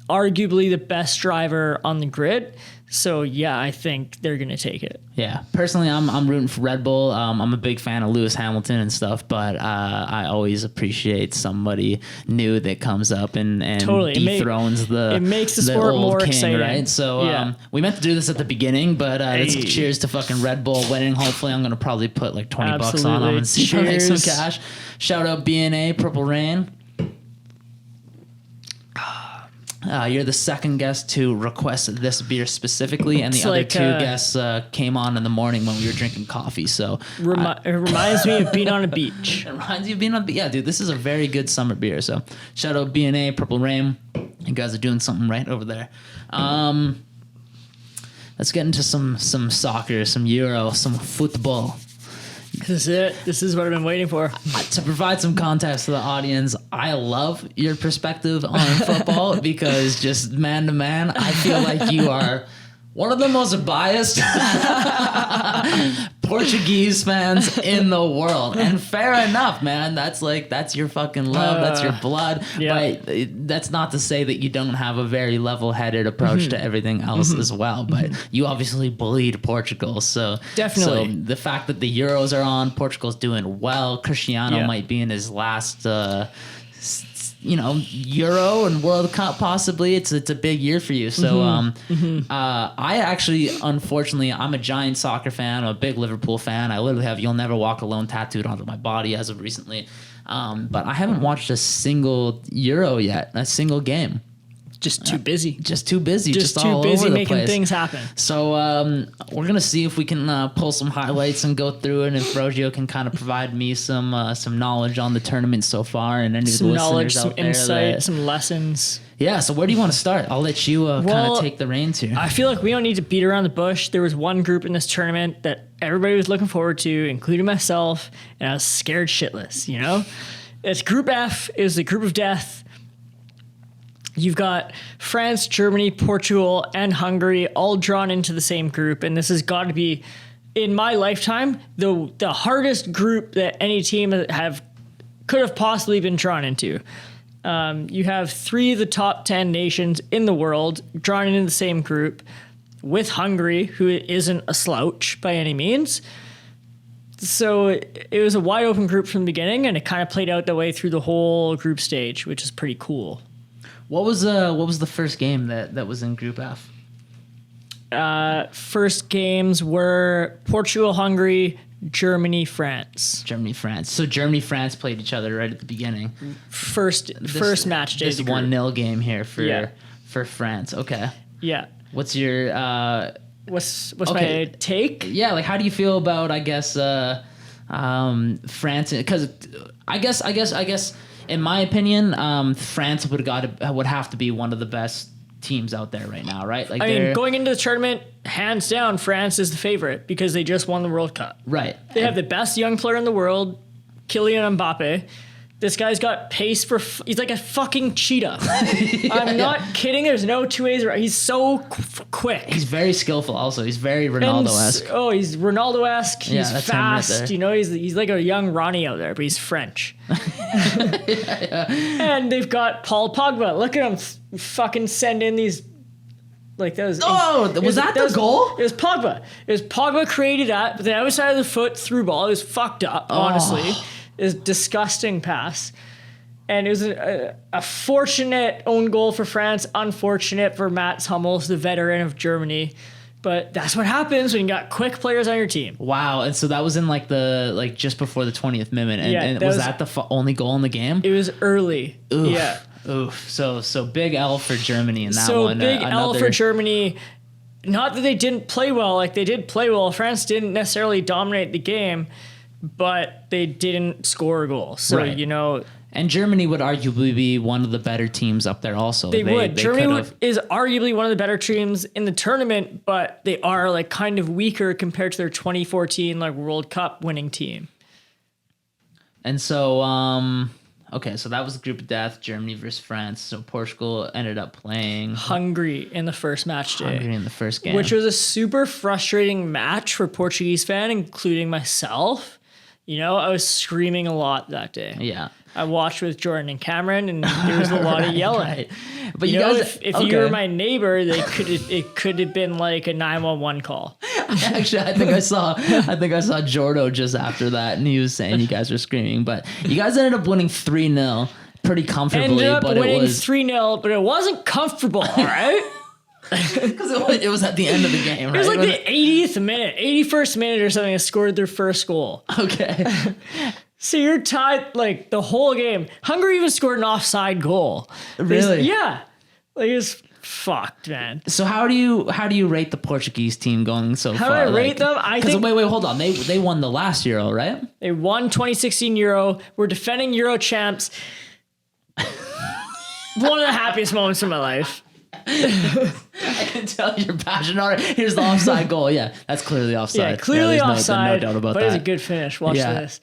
arguably the best driver on the grid. So yeah, I think they're gonna take it. Yeah, personally, I'm rooting for Red Bull. I'm a big fan of Lewis Hamilton and stuff, but I always appreciate somebody new that comes up and totally. dethrones It makes the sport old more king, exciting, right? So we meant to do this at the beginning, but let's cheers to fucking Red Bull winning. Hopefully, I'm gonna probably put like 20 bucks on them and see if I make some cash. Shout out BNA Purple Rain. You're the second guest to request this beer specifically, and the other two guests came on in the morning when we were drinking coffee. So it reminds me of being on a beach. It reminds you of being on the beach. Yeah, dude, this is a very good summer beer. So shout out BNA, Purple Rain. You guys are doing something right over there. Let's get into some soccer, some Euro, some football. This is it. This is what I've been waiting for. To provide some context to the audience, I love your perspective on football because just man to man, I feel like you are one of the most biased Portuguese fans in the world. And fair enough, man. That's your fucking love. That's your blood. Yeah. But that's not to say that you don't have a very level-headed approach to everything else as well. But you obviously bleed Portugal. So definitely. So the fact that the Euros are on, Portugal's doing well. Cristiano might be in his last Euro and World Cup possibly. It's a big year for you. So I actually, unfortunately, I'm a giant soccer fan. I'm a big Liverpool fan. I literally have "You'll Never Walk Alone" tattooed onto my body as of recently. But I haven't watched a single Euro yet, a single game. Just too busy. Just too busy. Just all too over busy the making place. things happen. So we're gonna see if we can pull some highlights and go through it, and if Brosio can kind of provide me some knowledge on the tournament so far, and any of the knowledge, listeners some out there insight, some lessons. Yeah. So where do you want to start? I'll let you kind of take the reins here. I feel like we don't need to beat around the bush. There was one group in this tournament that everybody was looking forward to, including myself, and I was scared shitless. You know, it's Group F. It was the group of death. You've got France, Germany, Portugal, and Hungary all drawn into the same group. And this has got to be, in my lifetime, the hardest group that any team could have possibly been drawn into. You have 3 of the top 10 nations in the world drawn into the same group with Hungary, who isn't a slouch by any means. So it was a wide open group from the beginning, and it kind of played out that way through the whole group stage, which is pretty cool. What was the first game that was in Group F? First games were Portugal, Hungary, Germany, France. Germany, France. So Germany, France played each other right at the beginning. First match day. This 1-0 game here for France. Okay. Yeah. What's your what's my take? Yeah, like how do you feel about France? Because I guess. In my opinion, France would have to be one of the best teams out there right now, right? Like, I mean, going into the tournament, hands down, France is the favorite because they just won the World Cup. Right. They have the best young player in the world, Kylian Mbappe. This guy's got pace he's like a fucking cheetah. I'm not kidding. There's no two ways around. He's so quick. He's very skillful also. He's very Ronaldo-esque. He's Ronaldo-esque. He's fast. Right, you know, he's like a young Ronnie out there, but he's French. And they've got Paul Pogba. Look at him fucking send in these like those. Oh, was that the goal? It was Pogba. Pogba created that, but the outside of the foot through ball. It was fucked up, honestly. Is disgusting pass, and it was a fortunate own goal for France, unfortunate for Mats Hummels, the veteran of Germany. But that's what happens when you got quick players on your team. Wow, and so that was in just before the 20th minute, and was that the only goal in the game? It was early. Oof. Yeah. Oof. So big L for Germany in that one. So big L for Germany. Not that they didn't play well, like they did play well. France didn't necessarily dominate the game, but they didn't score a goal. So, right. you know, And Germany would arguably be one of the better teams up there also. They would. Germany could've- is arguably one of the better teams in the tournament, but they are like kind of weaker compared to their 2014 like World Cup winning team. And so, okay, so that was the group of death, Germany versus France. So Portugal ended up playing Hungary in the first match day. Hungary in the first game. Which was a super frustrating match for Portuguese fan, including myself. You know, I was screaming a lot that day. Yeah. I watched with Jordan and Cameron, and there was a lot of yelling. Right. But you you know, guys, if you were my neighbor, it could have been like a 911 call. Actually, I think I saw Jordo just after that, and he was saying you guys were screaming. But you guys ended up winning 3-0 pretty comfortably. Ended up but winning it was 3-0, but it wasn't comfortable. All right. because it was at the end of the game, right? It was like the 80th minute, 81st minute or something. They scored their first goal. Okay. So you're tied like the whole game. Hungary even scored an offside goal. Really? Yeah. Like it's fucked, man. So how do you rate the Portuguese team going so How far? do I rate them? I think wait, hold on. They won the last Euro, right? they won 2016 Euro. We're defending Euro champs. One of the happiest moments of my life. I can tell you're passionate. Here's the offside goal. Yeah, that's clearly offside. Yeah, clearly there's offside. No doubt about but that. it's a good finish. Watch Yeah. this.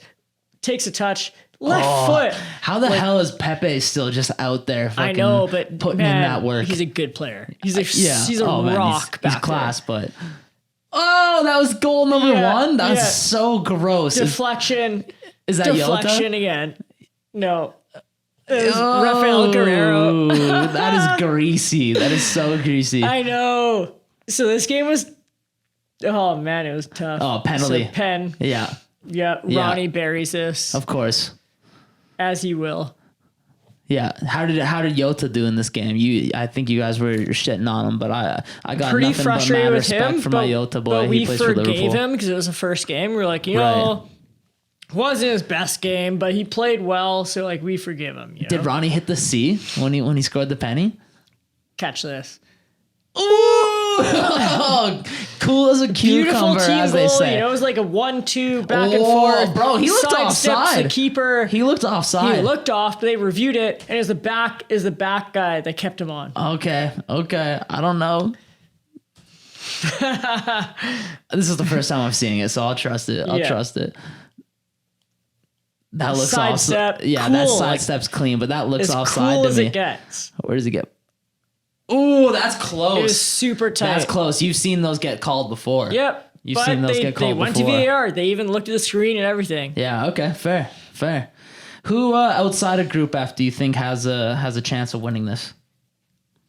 Takes a touch. Left foot. How the hell is Pepe still just out there? I know, fucking but putting man, in that work. He's a good player. He's a man, rock. He's back class, there. but that was goal number Yeah, one. That was yeah. so gross. Deflection. Is that Deflection Yota? again. No. It was Rafael Guerrero. Ooh, that is greasy. That is so greasy. I know. So this game was. Oh man, it was tough. Oh, penalty. So pen. Yeah, Yeah, Ronnie buries this of course. as he will. Yeah, how did Yota do in this game? I think you guys were shitting on him, but I got Pretty nothing but frustrated mad with respect him, for my Yota boy. but we He plays for forgave Liverpool. him because it was the first game. We were like, you know, wasn't his best game, but he played well, so like we forgive him. You know? Did Ronnie hit the C when he scored the penny? Catch this? Ooh! Cool as a Beautiful cucumber, team as goal. they say. You know, it was like a 1-2 back and Oh, forth. bro, he looked Sidesteps offside. the keeper. He looked offside. He looked off, but they reviewed it, and it was the back guy that kept him on. Okay. I don't know. This is the first time I'm seeing it, so I'll trust it. I'll Yeah. trust it. That looks Sidestep, offside. Yeah, cool, that like, sidestep's clean, but that looks As offside cool to as me. it gets. Where does he get? Ooh, that's It close. was super tight. That's close. You've seen those get called before. Yep. You've but seen those they, get called They went before. to VAR. They even looked at the screen and everything. Yeah. Okay. Fair. Who outside of Group F do you think has a chance of winning this?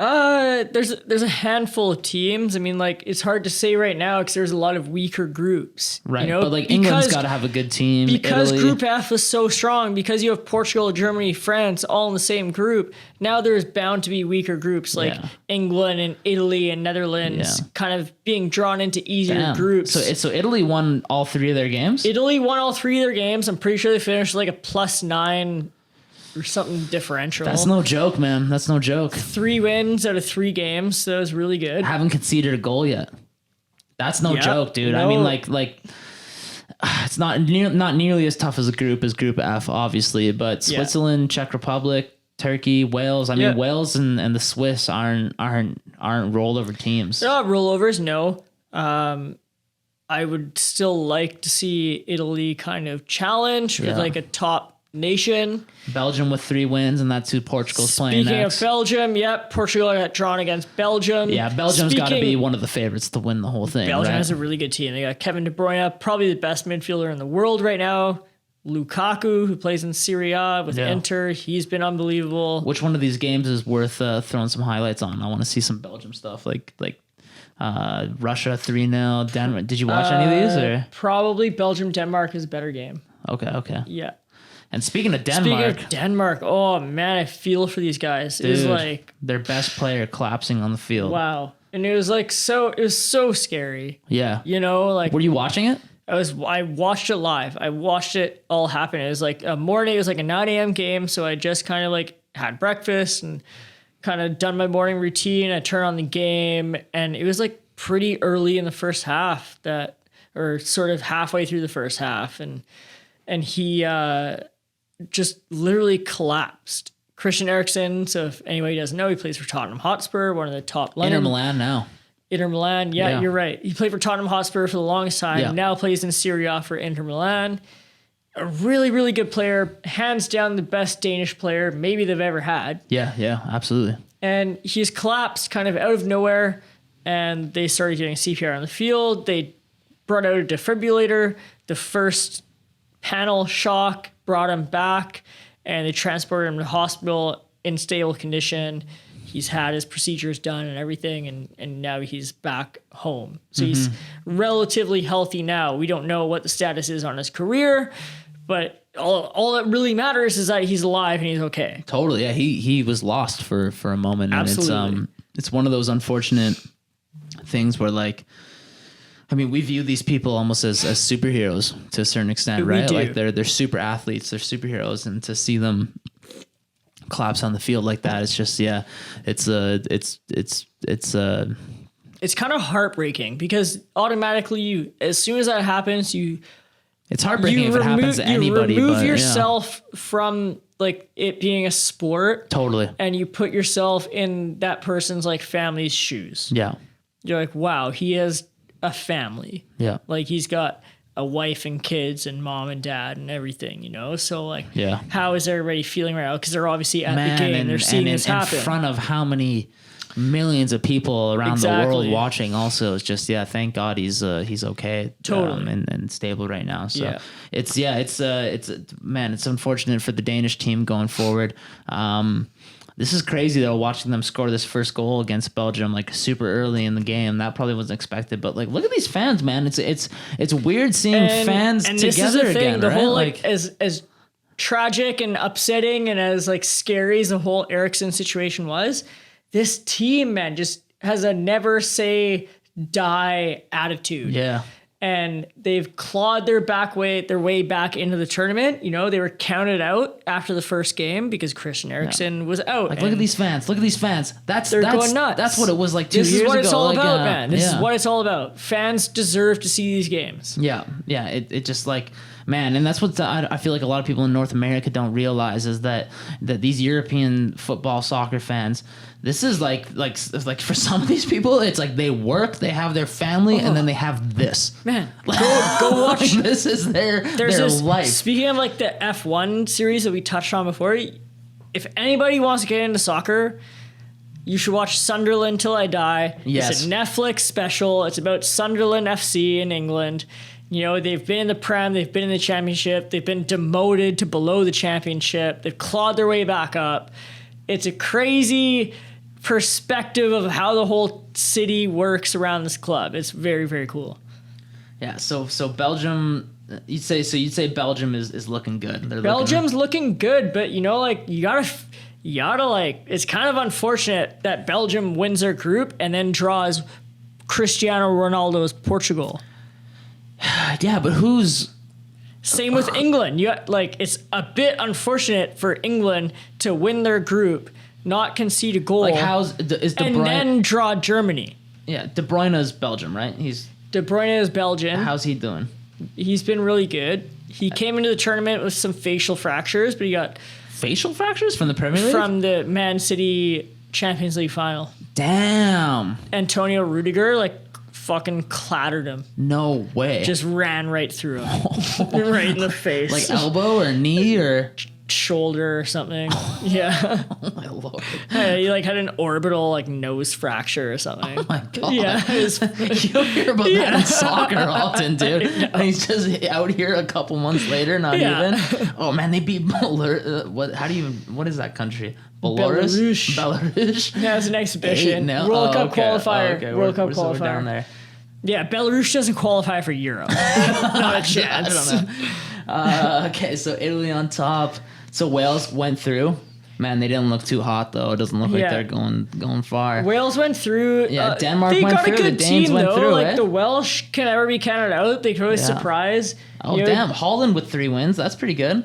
There's a handful of teams. I mean, like it's hard to say right now because there's a lot of weaker groups. Right. You know? But like England's got to have a good team. Because Italy. Group F was so strong, because you have Portugal, Germany, France all in the same group. Now there's bound to be weaker groups like Yeah. England and Italy and Netherlands, Yeah. kind of being drawn into easier Damn. groups. So Italy won all three of their games. Italy won all three of their games. I'm pretty sure they finished like a +9 or something differential. That's no joke, man. That's no joke. 3 wins out of 3 games, so that was really good. Haven't conceded a goal yet. That's no Yeah, joke, dude. I no. mean, like it's not nearly as tough as a group as Group F, obviously, but Yeah. Switzerland, Czech Republic, Turkey, Wales. I mean, Yeah. Wales and the Swiss aren't rolled over teams. They're not rollovers, no. I would still like to see Italy kind of challenge with Yeah. like a top nation. Belgium with 3 wins, and that's who Portugal's playing Speaking next. of Belgium, yep, Portugal got drawn against Belgium. Yeah, Belgium's got to Speaking- be one of the favorites to win the whole thing. Belgium right? has a really good team. They got Kevin De Bruyne, probably the best midfielder in the world right now. Lukaku, who plays in Serie A with Yeah. Inter, he's been unbelievable. Which one of these games is worth throwing some highlights on? I want to see some Belgium stuff, like Russia 3-0, Denmark. Did you watch any of these? Or Probably Belgium-Denmark is a better game. okay. Yeah. And speaking of Speaking Denmark, of Denmark, oh man, I feel for these guys. It was dude, like, their best player collapsing on the field. wow. And it was like it was so scary. Yeah. You know, like Were you watching it? I watched it live. I watched it all happen. It was like a morning, it was like a 9 a.m. game. So I just kind of like had breakfast and kind of done my morning routine. I turned on the game and it was like pretty early in the first half or sort of halfway through the first half. And he just literally collapsed. Christian Eriksen, so if anybody doesn't know, he plays for Tottenham Hotspur, one of the top Inter Milan now. Inter Milan, yeah, you're right. He played for Tottenham Hotspur for the longest time. Now plays in Serie A for Inter Milan. A really, really good player. Hands down the best Danish player maybe they've ever had. Yeah, absolutely. And he's collapsed kind of out of nowhere, and they started doing CPR on the field. They brought out a defibrillator. The first panel shock brought him back, and they transported him to the hospital in stable condition. He's had his procedures done and everything, and now he's back home. So he's relatively healthy now. We don't know what the status is on his career, but all that really matters is that he's alive and he's okay. Totally, yeah. He was lost for a moment. Absolutely. And it's one of those unfortunate things where, like, I mean, we view these people almost as superheroes to a certain extent, We right? do. Like they're super athletes, they're superheroes, and to see them collapse on the field like that, it's just it's kind of heartbreaking because automatically as soon as that happens, it's heartbreaking if it happens to anybody. You remove but, yourself from like it being a sport, totally, and you put yourself in that person's like family's shoes. Yeah, You're like, wow, he has a family. Yeah, like he's got a wife and kids and mom and dad and everything, you know? So like, how is everybody feeling right now? Because they're obviously at the game. They're seeing this happen. In front of how many millions of people around the world watching also. It's just, thank God he's okay. Totally. And stable right now. So it's unfortunate for the Danish team going forward. This is crazy though, watching them score this first goal against Belgium like super early in the game. That probably wasn't expected, but like look at these fans, man. It's weird seeing fans and together this is the thing, again. the right? whole like as tragic and upsetting and as like scary as the whole Eriksen situation was, this team, man, just has a never say die attitude. Yeah. And they've clawed their way back into the tournament. You know, they were counted out after the first game because Christian Eriksen was out. Like, look at these fans. Look at these fans. They're going nuts. That's what it was like 2 years ago. This is what it's all about, man. This yeah. is what it's all about. Fans deserve to see these games. Yeah. Yeah. It just like, man, and that's what I feel like a lot of people in North America don't realize is that these European football soccer fans, this is like for some of these people, it's like they work, they have their family, and then they have this. Man, go watch. This is their life. Speaking of like the F1 series that we touched on before, if anybody wants to get into soccer, you should watch Sunderland Till I Die. Yes. It's a Netflix special. It's about Sunderland FC in England. You know, they've been in the Prem, they've been in the Championship, they've been demoted to below the Championship, they've clawed their way back up. It's a crazy perspective of how the whole city works around this club. It's very, very cool. Yeah, so Belgium, you'd say Belgium is looking good. Belgium's looking good, but you know, like you gotta like, it's kind of unfortunate that Belgium wins their group and then draws Cristiano Ronaldo's Portugal. Yeah, but who's... Same with England. It's a bit unfortunate for England to win their group, not concede a goal, like is De Bruyne, and then draw Germany. Yeah, De Bruyne's Belgium, right? De Bruyne is Belgian. How's he doing? He's been really good. He came into the tournament with some facial fractures, but he got facial fractures from the Premier League? From the Man City Champions League final. Damn. Antonio Rudiger fucking clattered him. No way. Just ran right through him. Right in the face. Like elbow or knee or shoulder or something. Yeah. Oh my lord. He had an orbital nose fracture or something. Oh my god. Yeah. You don't hear about that in soccer often, dude. And he's just out here a couple months later, not even. Oh man, they beat what is that country? Belarus. Yeah, it's an exhibition. World Cup qualifier. Okay. World Cup we're qualifier. down there. Yeah, Belarus doesn't qualify for Euro. Not a chance. I don't know. Okay, so Italy on top. So Wales went through. Man, they didn't look too hot though. It doesn't look like they're going far. Wales went through. Yeah, Denmark they went got through. A good the Danes team, went though. through. The Welsh can never be counted out. They could always surprise. Oh damn, Holland with 3 wins. That's pretty good.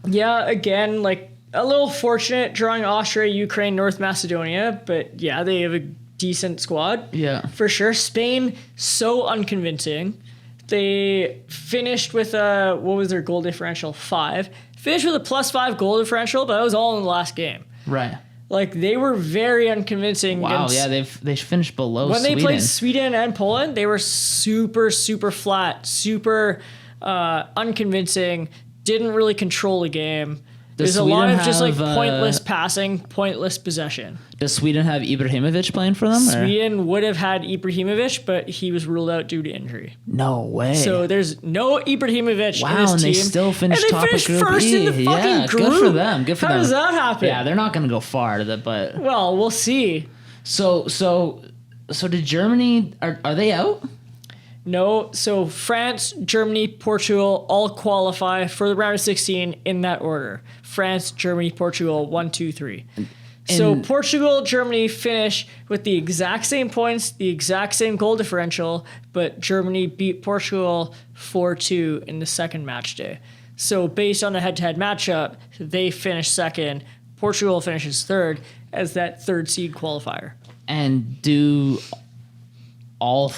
Yeah, again, a little fortunate drawing Austria, Ukraine, North Macedonia, but yeah, they have a decent squad. Yeah, for sure. Spain, so unconvincing. They finished with what was their goal differential? 5. Finished with a +5 goal differential, but that was all in the last game. Right. Like, they were very unconvincing. Wow, yeah, they finished below when Sweden. they played Sweden and Poland, they were super, super flat, super unconvincing, didn't really control the game. There's a lot of just like pointless passing, pointless possession. Does Sweden have Ibrahimovic playing for them? Sweden would have had Ibrahimovic, but he was ruled out due to injury. No way. So there's no Ibrahimovic in and this team. they still finished top of Group first E. in the fucking group. Good for them. Good for them. How does that happen? Yeah, they're not going to go far, but well, we'll see. So did Germany? Are they out? No, so France, Germany, Portugal all qualify for the round of 16 in that order. France, Germany, Portugal, 1, 2, 3. So Portugal, Germany finish with the exact same points, the exact same goal differential, but Germany beat Portugal 4-2 in the second match day. So based on the head-to-head matchup, they finish second. Portugal finishes third as that third seed qualifier. And do all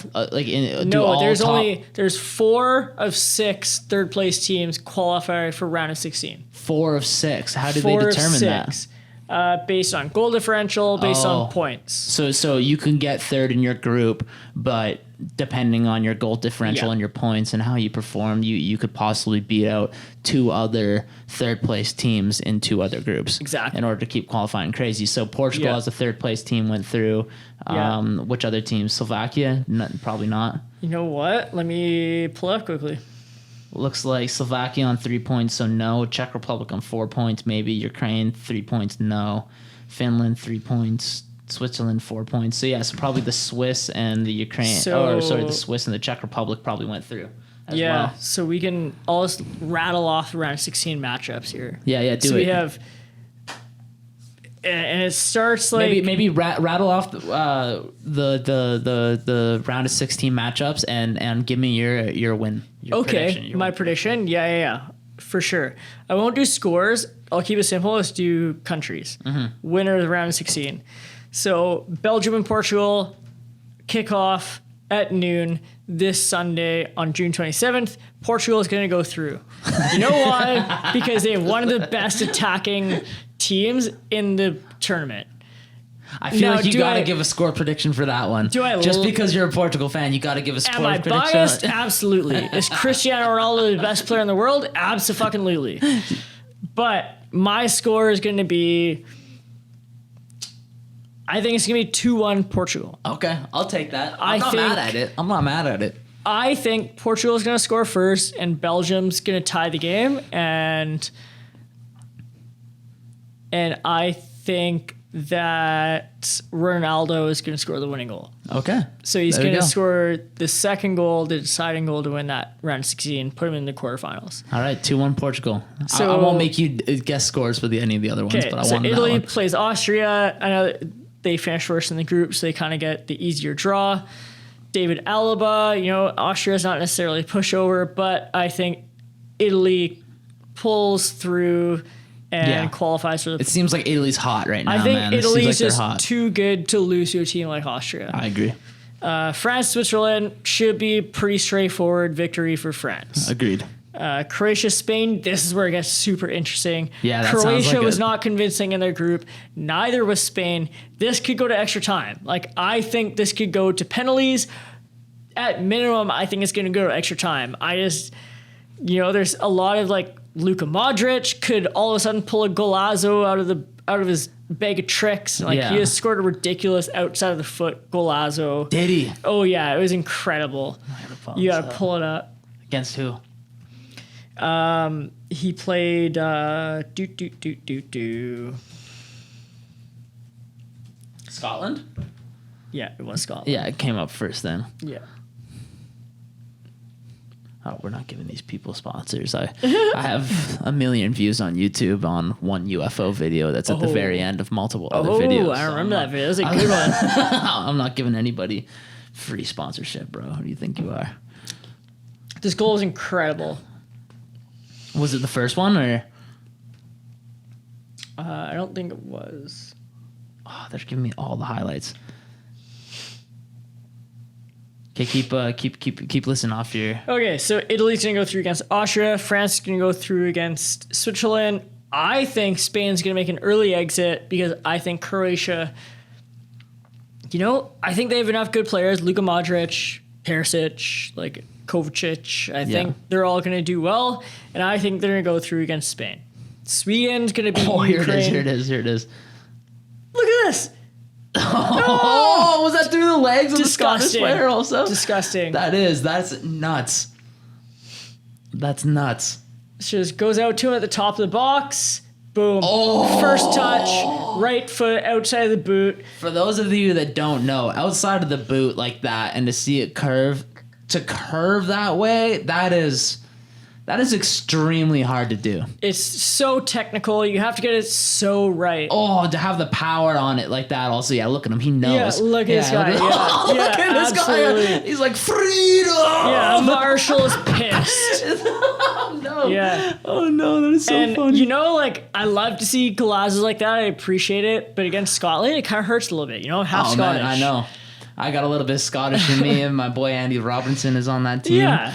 there's 4 of 6 third place teams qualify for round of 16. 4 of 6. How did they determine that? Based on goal differential, based on points. So you can get third in your group, but depending on your goal differential and your points and how you perform, you could possibly beat out 2 other third place teams in 2 other groups. Exactly. In order to keep qualifying crazy. So Portugal as a third place team went through. Which other teams? Slovakia? Probably not. You know what? Let me pull up quickly. Looks like Slovakia on 3 points, so no. Czech Republic on 4 points, maybe. Ukraine 3 points, no. Finland 3 points. Switzerland 4 points. So yeah, so probably the Swiss and the Ukraine. The Swiss and the Czech Republic probably went through as well. So we can all just rattle off around 16 matchups here. Yeah, do so it. We have, and it starts like maybe rattle off the round of 16 matchups and give me your win. My prediction. Yeah, for sure. I won't do scores. I'll keep it simple. Let's do countries. Winner of the round of 16. So Belgium and Portugal kick off at noon this Sunday on June 27th. Portugal is going to go through. You know why? Because they have one of the best attacking teams in the tournament. I feel like you got to give a score prediction for that one. Just because you're a Portugal fan, you got to give a score prediction. Am I biased? Absolutely. Is Cristiano Ronaldo the best player in the world? Abso-fucking-lutely. But my score is going to be, I think it's going to be 2-1 Portugal. Okay, I'll take that. I'm not mad at it. I think Portugal is going to score first and Belgium's going to tie the game. And I think that Ronaldo is going to score the winning goal. Okay. So he's going to score the second goal, the deciding goal to win that round of 16, put him in the quarterfinals. All right, 2-1 Portugal. So I won't make you guess scores for any of the other ones, but I want Italy plays Austria. I know they finished first in the group, so they kind of get the easier draw. David Alaba, Austria's not necessarily a pushover, but I think Italy pulls through and qualifies for the... It seems like Italy's hot right now, I think man. Italy's just too good to lose to a team like Austria. I agree. France, Switzerland should be pretty straightforward victory for France. Agreed. Croatia, Spain, this is where it gets super interesting. Yeah, Croatia was not convincing in their group. Neither was Spain. This could go to extra time. I think this could go to penalties. At minimum, I think it's going to go to extra time. There's a lot of Luka Modric could all of a sudden pull a golazo out of his bag of tricks. He just scored a ridiculous outside of the foot golazo. Did he? Oh yeah, it was incredible. You got to pull it up. Against who? He played Scotland? Yeah, it was Scotland. Yeah, it came up first then. Yeah. Oh, we're not giving these people sponsors. I have 1 million views on YouTube on one UFO video that's at the very end of multiple other videos. I remember that video. That's a good one. I'm not giving anybody free sponsorship, bro. Who do you think you are? This goal was incredible. Was it the first one or? I don't think it was. Oh, they're giving me all the highlights. Okay, keep listening off your. Okay, so Italy's going to go through against Austria. France is going to go through against Switzerland. I think Spain's going to make an early exit because I think Croatia, I think they have enough good players. Luka Modric, Perisic, like Kovacic. I think they're all going to do well, and I think they're going to go through against Spain. Sweden's going to be Ukraine. Here it is. Look at this. Oh, was that through the legs of the Scottish player also? Disgusting. That's nuts. That's nuts. Just goes out to him at the top of the box. Boom. Oh. First touch, right foot outside of the boot. For those of you that don't know, outside of the boot like that and to see it curve that way, that is extremely hard to do. It's so technical. You have to get it so right. Oh, to have the power on it like that also. Yeah, look at him. He knows. Yeah, look at this guy. Look at this guy. He's like, freedom! Yeah, Marshall is pissed. Oh, no. Yeah. Oh, no, that is so funny. I love to see glasses like that. I appreciate it. But against Scotland, it kind of hurts a little bit. Half Scottish. Man, I know. I got a little bit of Scottish in me, and my boy Andy Robertson is on that team. Yeah.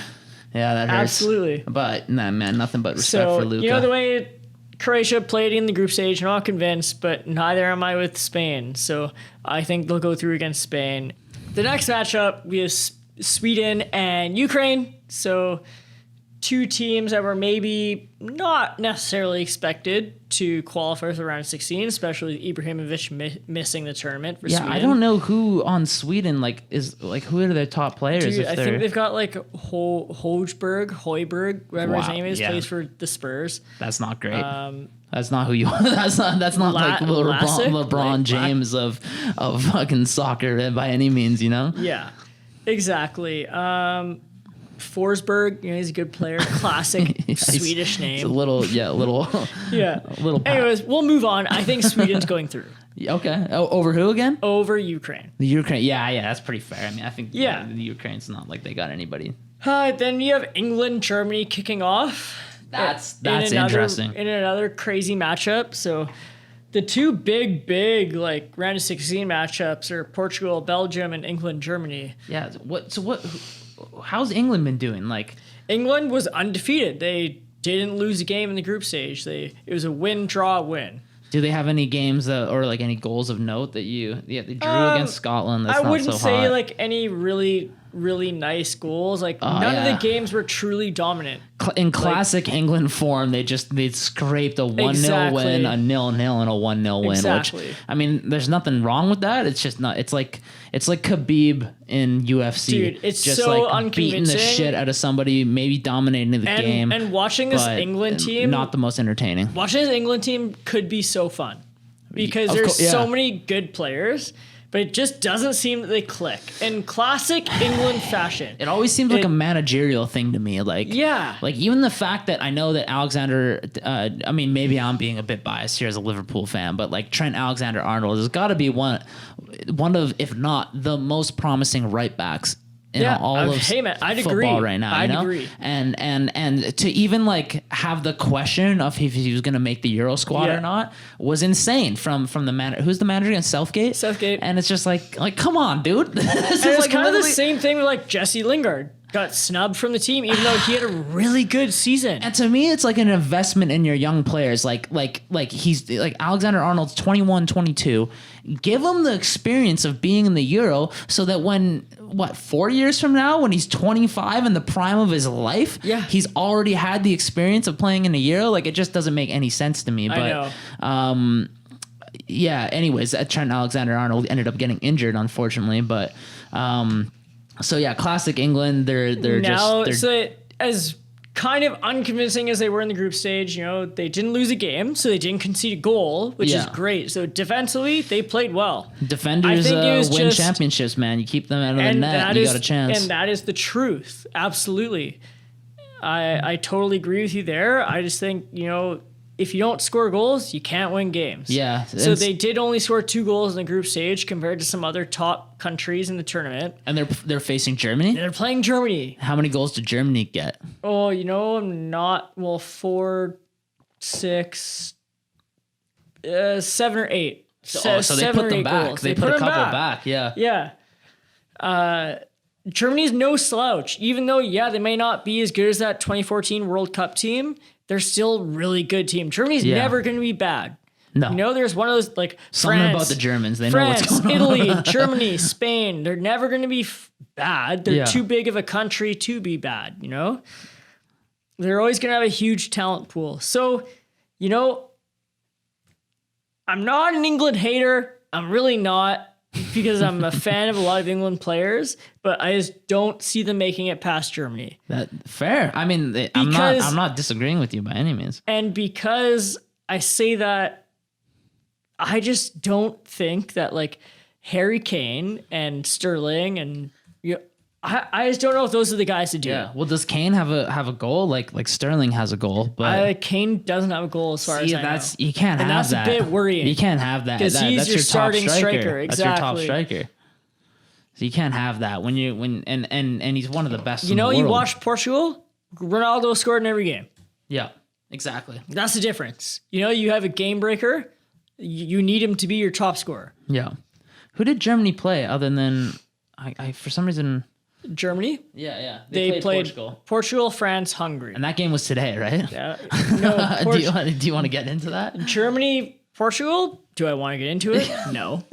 Yeah, that hurts. Absolutely. But, nah, man, nothing but respect for Luka. The way Croatia played in the group stage, I'm not convinced, but neither am I with Spain. So I think they'll go through against Spain. The next matchup, we have Sweden and Ukraine. So two teams that were maybe not necessarily expected to qualify for the round of 16, especially Ibrahimovic missing the tournament for Sweden. I don't know who on Sweden who are their top players. Dude, I think they've got Hoiberg, whatever his name is, plays for the Spurs. That's not great. That's not who you. That's not like LeBron James of fucking soccer by any means. Yeah, exactly. Forsberg, he's a good player. Classic Swedish name. It's a little. Yeah. A little. Anyways, we'll move on. I think Sweden's going through. Okay. Over who again? Over Ukraine. The Ukraine. Yeah. That's pretty fair. I mean, I think the Ukraine's not like they got anybody. Then you have England, Germany kicking off. That's interesting. In another crazy matchup. So the two big like round of 16 matchups are Portugal, Belgium, and England, Germany. Yeah. How's England been doing? England was undefeated. They didn't lose a game in the group stage. It was a win, draw, win. Do they have any games or any goals of note that they drew against Scotland? That's I not wouldn't so say hot. Any really nice goals. None of the games were truly dominant. In classic England form, they scraped a 1-0 win, a 0-0, and a 1-0 win. Exactly. Which, I mean, there's nothing wrong with that. It's just not. It's like Khabib in UFC. Dude, it's just so beating the shit out of somebody, maybe dominating the game. And watching this England team, not the most entertaining. Watching this England team could be so fun because there's so many good players. But it just doesn't seem that they click. In classic England fashion. It always seems like a managerial thing to me. Even the fact that I know that Alexander, I mean, maybe I'm being a bit biased here as a Liverpool fan, but Trent Alexander-Arnold has got to be one of, if not the most promising right backs in all of football right now. I'd agree. And to even have the question of if he was going to make the Euro squad or not was insane from the manager. Who's the manager again? Southgate. And it's just come on, dude. It's kind of the same thing with Jesse Lingard. Got snubbed from the team even though he had a really good season. And to me, it's like an investment in your young players. He's Alexander-Arnold's 21, 22. Give him the experience of being in the Euro so that when 4 years from now, when he's 25 in the prime of his life, he's already had the experience of playing in a Euro. It just doesn't make any sense to me. But I know. Anyways, Trent Alexander-Arnold ended up getting injured, unfortunately, but classic England. They're as kind of unconvincing as they were in the group stage, they didn't lose a game, so they didn't concede a goal, which is great. So defensively, they played well. Defenders win championships, man. You keep them out of the net, you got a chance. And that is the truth. Absolutely. I totally agree with you there. I just think, if you don't score goals, you can't win games. Yeah. So they did only score 2 goals in the group stage compared to some other top countries in the tournament. And they're facing Germany? They're playing Germany. How many goals did Germany get? Oh, 4, 6, 7 or 8. So they put them back. Goals. They put a couple back. Yeah. Yeah. Germany's no slouch. Even though, yeah, they may not be as good as that 2014 World Cup team, they're still a really good team. Germany's never going to be bad. No. You know, there's one of those, like, Something France, about the Germans. They France, know what's going Italy, on. Germany, Spain. They're never going to be bad. They're too big of a country to be bad, you know? They're always going to have a huge talent pool. So, you know, I'm not an England hater. I'm really not, because I'm a fan of a lot of England players, but I just don't see them making it past Germany. That fair. I mean, I'm not disagreeing with you by any means. And because I say that, I just don't think that, like, Harry Kane and Sterling and I just don't know if those are the guys to do it. Well, does Kane have a goal? Like Sterling has a goal, but Kane doesn't have a goal as far as I know. You can't And have that's that. a bit worrying. You can't have that. Because he's that's your top starting striker. That's your top Exactly. striker. So you can't have that and he's one of the best. You in know, the you world. watch Portugal, Ronaldo scored in every game. Yeah, exactly. That's the difference. You know, you have a game breaker. You need him to be your top scorer. Yeah. Who did Germany play other than I for some reason? Germany. Yeah. They played Portugal, France, Hungary. And that game was today, right? No, do you want to get into that? Germany, Portugal. Do I want to get into it? No.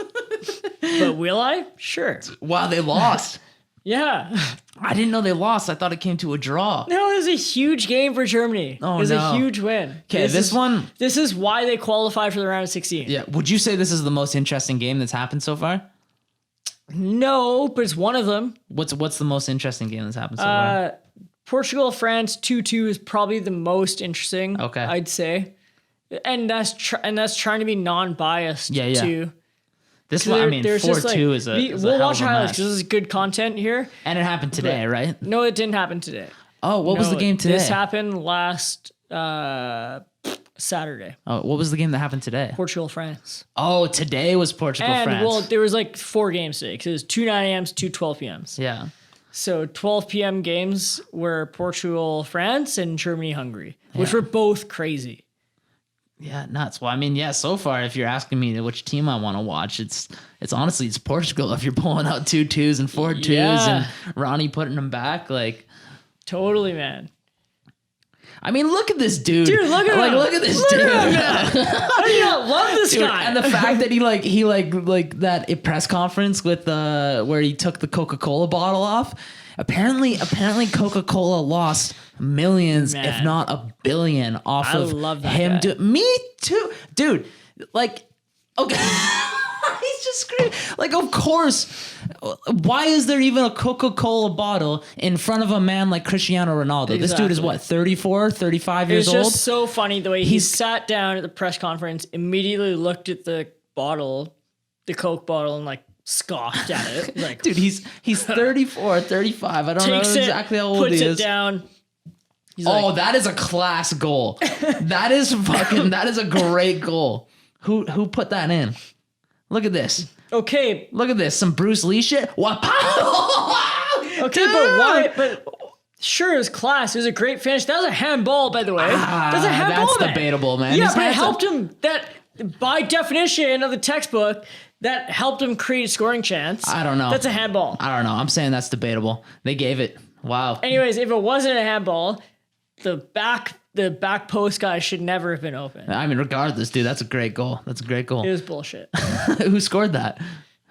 But will I? Sure. Wow, they lost. Yeah. I didn't know they lost. I thought it came to a draw. No, it was a huge game for Germany. Oh, it was no. a huge win. Okay, This is why they qualified for the round of 16. Yeah. Would you say this is the most interesting game that's happened so far? No, but it's one of them. What's the most interesting game that's happened so far? Portugal, France 2-2 is probably the most interesting. Okay. I'd say, and that's trying to be non-biased. Yeah. Too. This one, I mean, 4-2 is a we'll hell watch of a highlights match. because this is good content here. And it happened today, right? No, it didn't happen today. Oh, what was the game today? This happened last Saturday. Oh, what was the game that happened today? Portugal, France. Oh, today was Portugal, And France. well, there was like 4 games today because it was 2 9 a.m.s, 2 12 p.m.s. Yeah. So 12 p.m. games were Portugal, France, and Germany, Hungary, which were both crazy. Yeah, nuts. Well, I mean, yeah, so far, if you're asking me which team I want to watch, it's honestly, it's Portugal. If you're pulling out 2-2s and 4-2s and Ronnie putting them back, like. Totally, man. I mean, look at this dude. Dude, look at him. Look at this dude. How do you not love this Dude, guy? and the fact that he that press conference with where he took the Coca-Cola bottle off. Apparently Coca-Cola lost millions, Man. if not $1 billion, off I of love that him. guy. Me too, dude. Like, okay, he's just screaming. Like, of course. Why is there even a Coca-Cola bottle in front of a man like Cristiano Ronaldo? This dude is what, 34, 35 years old? It's just so funny the way he sat down at the press conference, immediately looked at the bottle, the Coke bottle, and like scoffed at it. Like, dude, he's 34, 35. I don't know takes exactly how it, old puts he it is. down. He's Oh, like, that is a class goal. That is a great goal. Who put that in? Look at this. okay, Look at this. Some Bruce Lee shit. Wow. okay, but why? But sure, it was class. It was a great finish. That was a handball, by the way. That's a handball. That's man. debatable, man. Yeah, His but it hands helped him. That by definition of the textbook, that helped him create a scoring chance. I don't know. That's a handball. I don't know. I'm saying that's debatable. They gave it. Wow. Anyways, if it wasn't a handball, the back post guy should never have been open. I mean, regardless, dude, that's a great goal. That's a great goal. It was bullshit. Who scored that?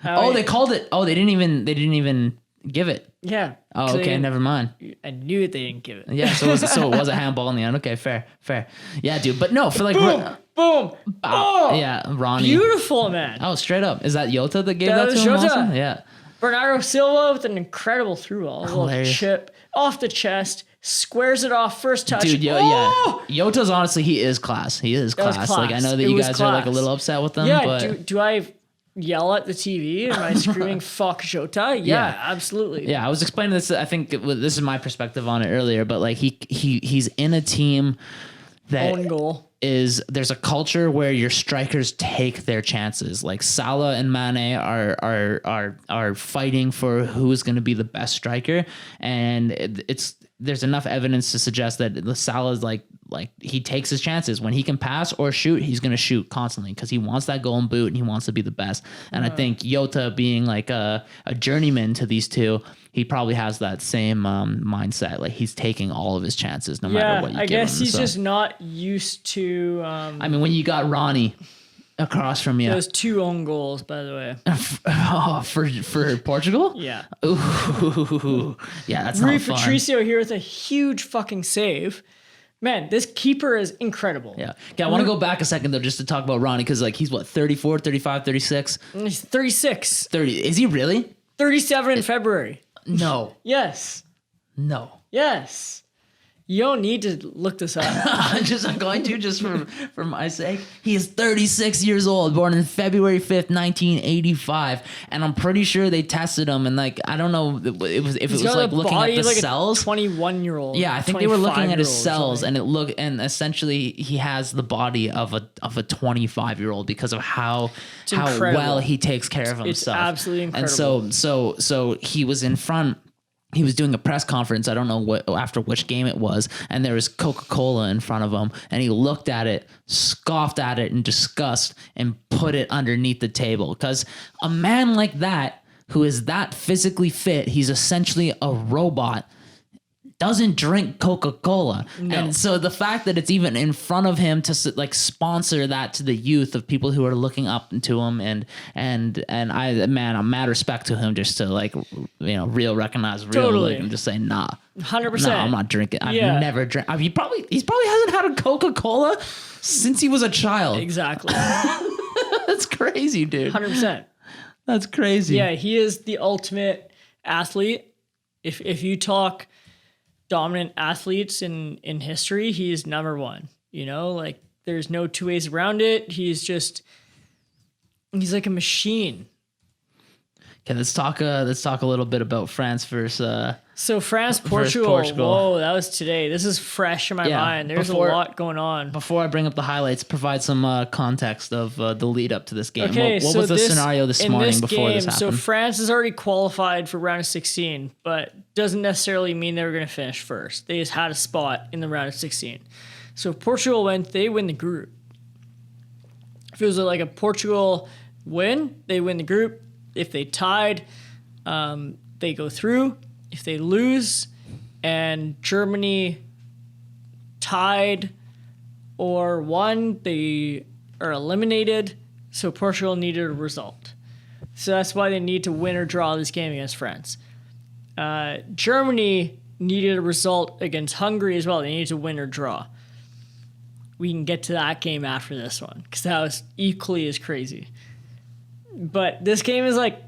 They called it. Oh, they didn't even give it. Yeah. Oh, okay, never mind. I knew they didn't give it. Yeah, so it was a handball in the end. Okay, fair. Yeah, dude, but no, for like, Boom, boom. Oh, yeah, Ronnie. beautiful, man. Oh, straight up. Is that Yota that gave that was to him? Jota. Also? Yeah. Bernardo Silva with an incredible through ball, a little Hilarious. chip off the chest, squares it off, first touch. Dude, Oh! yeah. Yota's honestly, he is class. He is was class. Like, I know class. that It you was guys are like a class. little upset with them, Yeah, but do I yell at the TV? Am I screaming fuck Jota? Yeah, absolutely. yeah, I was explaining this. I think this is my perspective on it earlier, but like he's in a team that Own goal. there's a culture where your strikers take their chances. Like Salah and Mane are fighting for who is going to be the best striker, and there's enough evidence to suggest that Salah's like he takes his chances. When he can pass or shoot, he's going to shoot constantly because he wants that golden boot and he wants to be the best. And I think Jota being like a journeyman to these two, he probably has that same mindset. Like he's taking all of his chances no matter what you give him. I guess he's just not used to... I mean, when you got Ronnie across from you... Those 2 own goals, by the way. For Portugal? Yeah. Ooh. Yeah, that's not fun. Patricio here with a huge fucking save. Man, this keeper is incredible. Yeah. Okay, I want to go back a second, though, just to talk about Ronnie, because like he's what, 34, 35, 36? He's 36. 30. Is he really? 37 in February. No. Yes. No. Yes. You don't need to look this up. I'm going to just for my sake. He is 36 years old, born on February 5th, 1985, and I'm pretty sure they tested him and like I don't know if it was like looking at the like cells. A 21-year-old. Yeah, I think they were looking at his cells and essentially he has the body of a 25-year-old because of how well he takes care of himself. It's absolutely incredible. And so he was in front. He was doing a press conference. I don't know after which game it was. And there was Coca-Cola in front of him. And he looked at it, scoffed at it in disgust, and put it underneath the table. Because a man like that, who is that physically fit, he's essentially a robot, doesn't drink Coca-Cola. No. And so the fact that it's even in front of him to like sponsor that to the youth of people who are looking up to him and I'm mad respect to him just to like, real recognize real totally. And just say, nah, 100%. No, I'm not drinking. I've never drank. He probably hasn't had a Coca-Cola since he was a child. Exactly. That's crazy, dude. 100%. That's crazy. Yeah. He is the ultimate athlete. If you talk dominant athletes in history, he's number one. Like there's no 2 ways around it. He's like a machine. Okay, let's talk a little bit about France versus France Portugal. Whoa, that was today. This is fresh in my mind. There's a lot going on. Before I bring up the highlights, provide some context of the lead up to this game. Okay, what was the scenario this morning before this happened? So France is already qualified for round of 16, but doesn't necessarily mean they were going to finish first. They just had a spot in the round of 16. So if Portugal they win the group. If it was like a Portugal win, they win the group. If they tied, they go through. If they lose and Germany tied or won, they are eliminated. So Portugal needed a result. So that's why they need to win or draw this game against France. Germany needed a result against Hungary as well. They needed to win or draw. We can get to that game after this one because that was equally as crazy. But this game is like,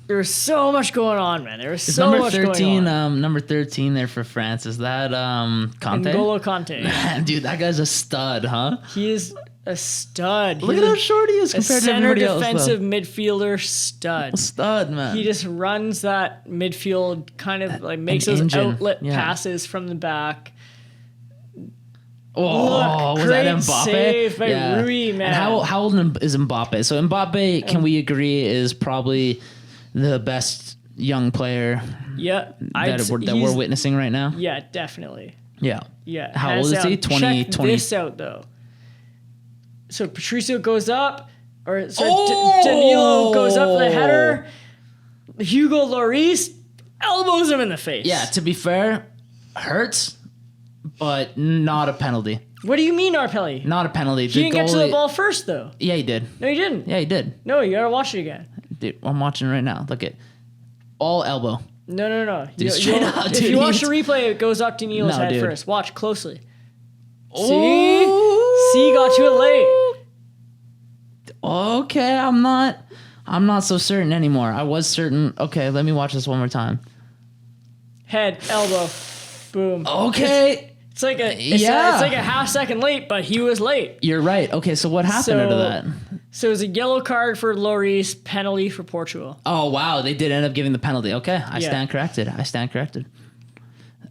there's so much going on, man. There's so much going on. Number 13 there for France. Is that Conte? N'Golo Conte. Man, dude, that guy's a stud, huh? He is a stud. Look at how short he is compared to everybody else. A center defensive midfielder stud. Stud, man. He just runs that midfield, kind of like makes those outlet passes from the back. Oh, was that Mbappe? Save by Rui, man. And how old is Mbappe? So Mbappe, can we agree, is probably the best young player that we're witnessing right now? Yeah, definitely. Yeah. Yeah. How old is he? 20. Check this out, though. So Patricio goes up, Danilo goes up for the header. Hugo Lloris elbows him in the face. Yeah, to be fair, hurts, but not a penalty. What do you mean, not a penalty? Not a penalty. He didn't get to the ball first, though. Yeah, he did. No, he didn't. Yeah, he did. No, you gotta watch it again. Dude, I'm watching right now. Look at all elbow. No. Dude, straight up, if dude, you watch the replay, it goes up to Nilo's head dude. first. Watch closely. See, got to it late. Okay, I'm not so certain anymore. I was certain. Okay, let me watch this one more time. Head, elbow, boom. Okay. It's like a half second late, but he was late. You're right. Okay, so what happened out of that? So it was a yellow card for Lloris, penalty for Portugal. Oh wow, they did end up giving the penalty. Okay, I stand corrected.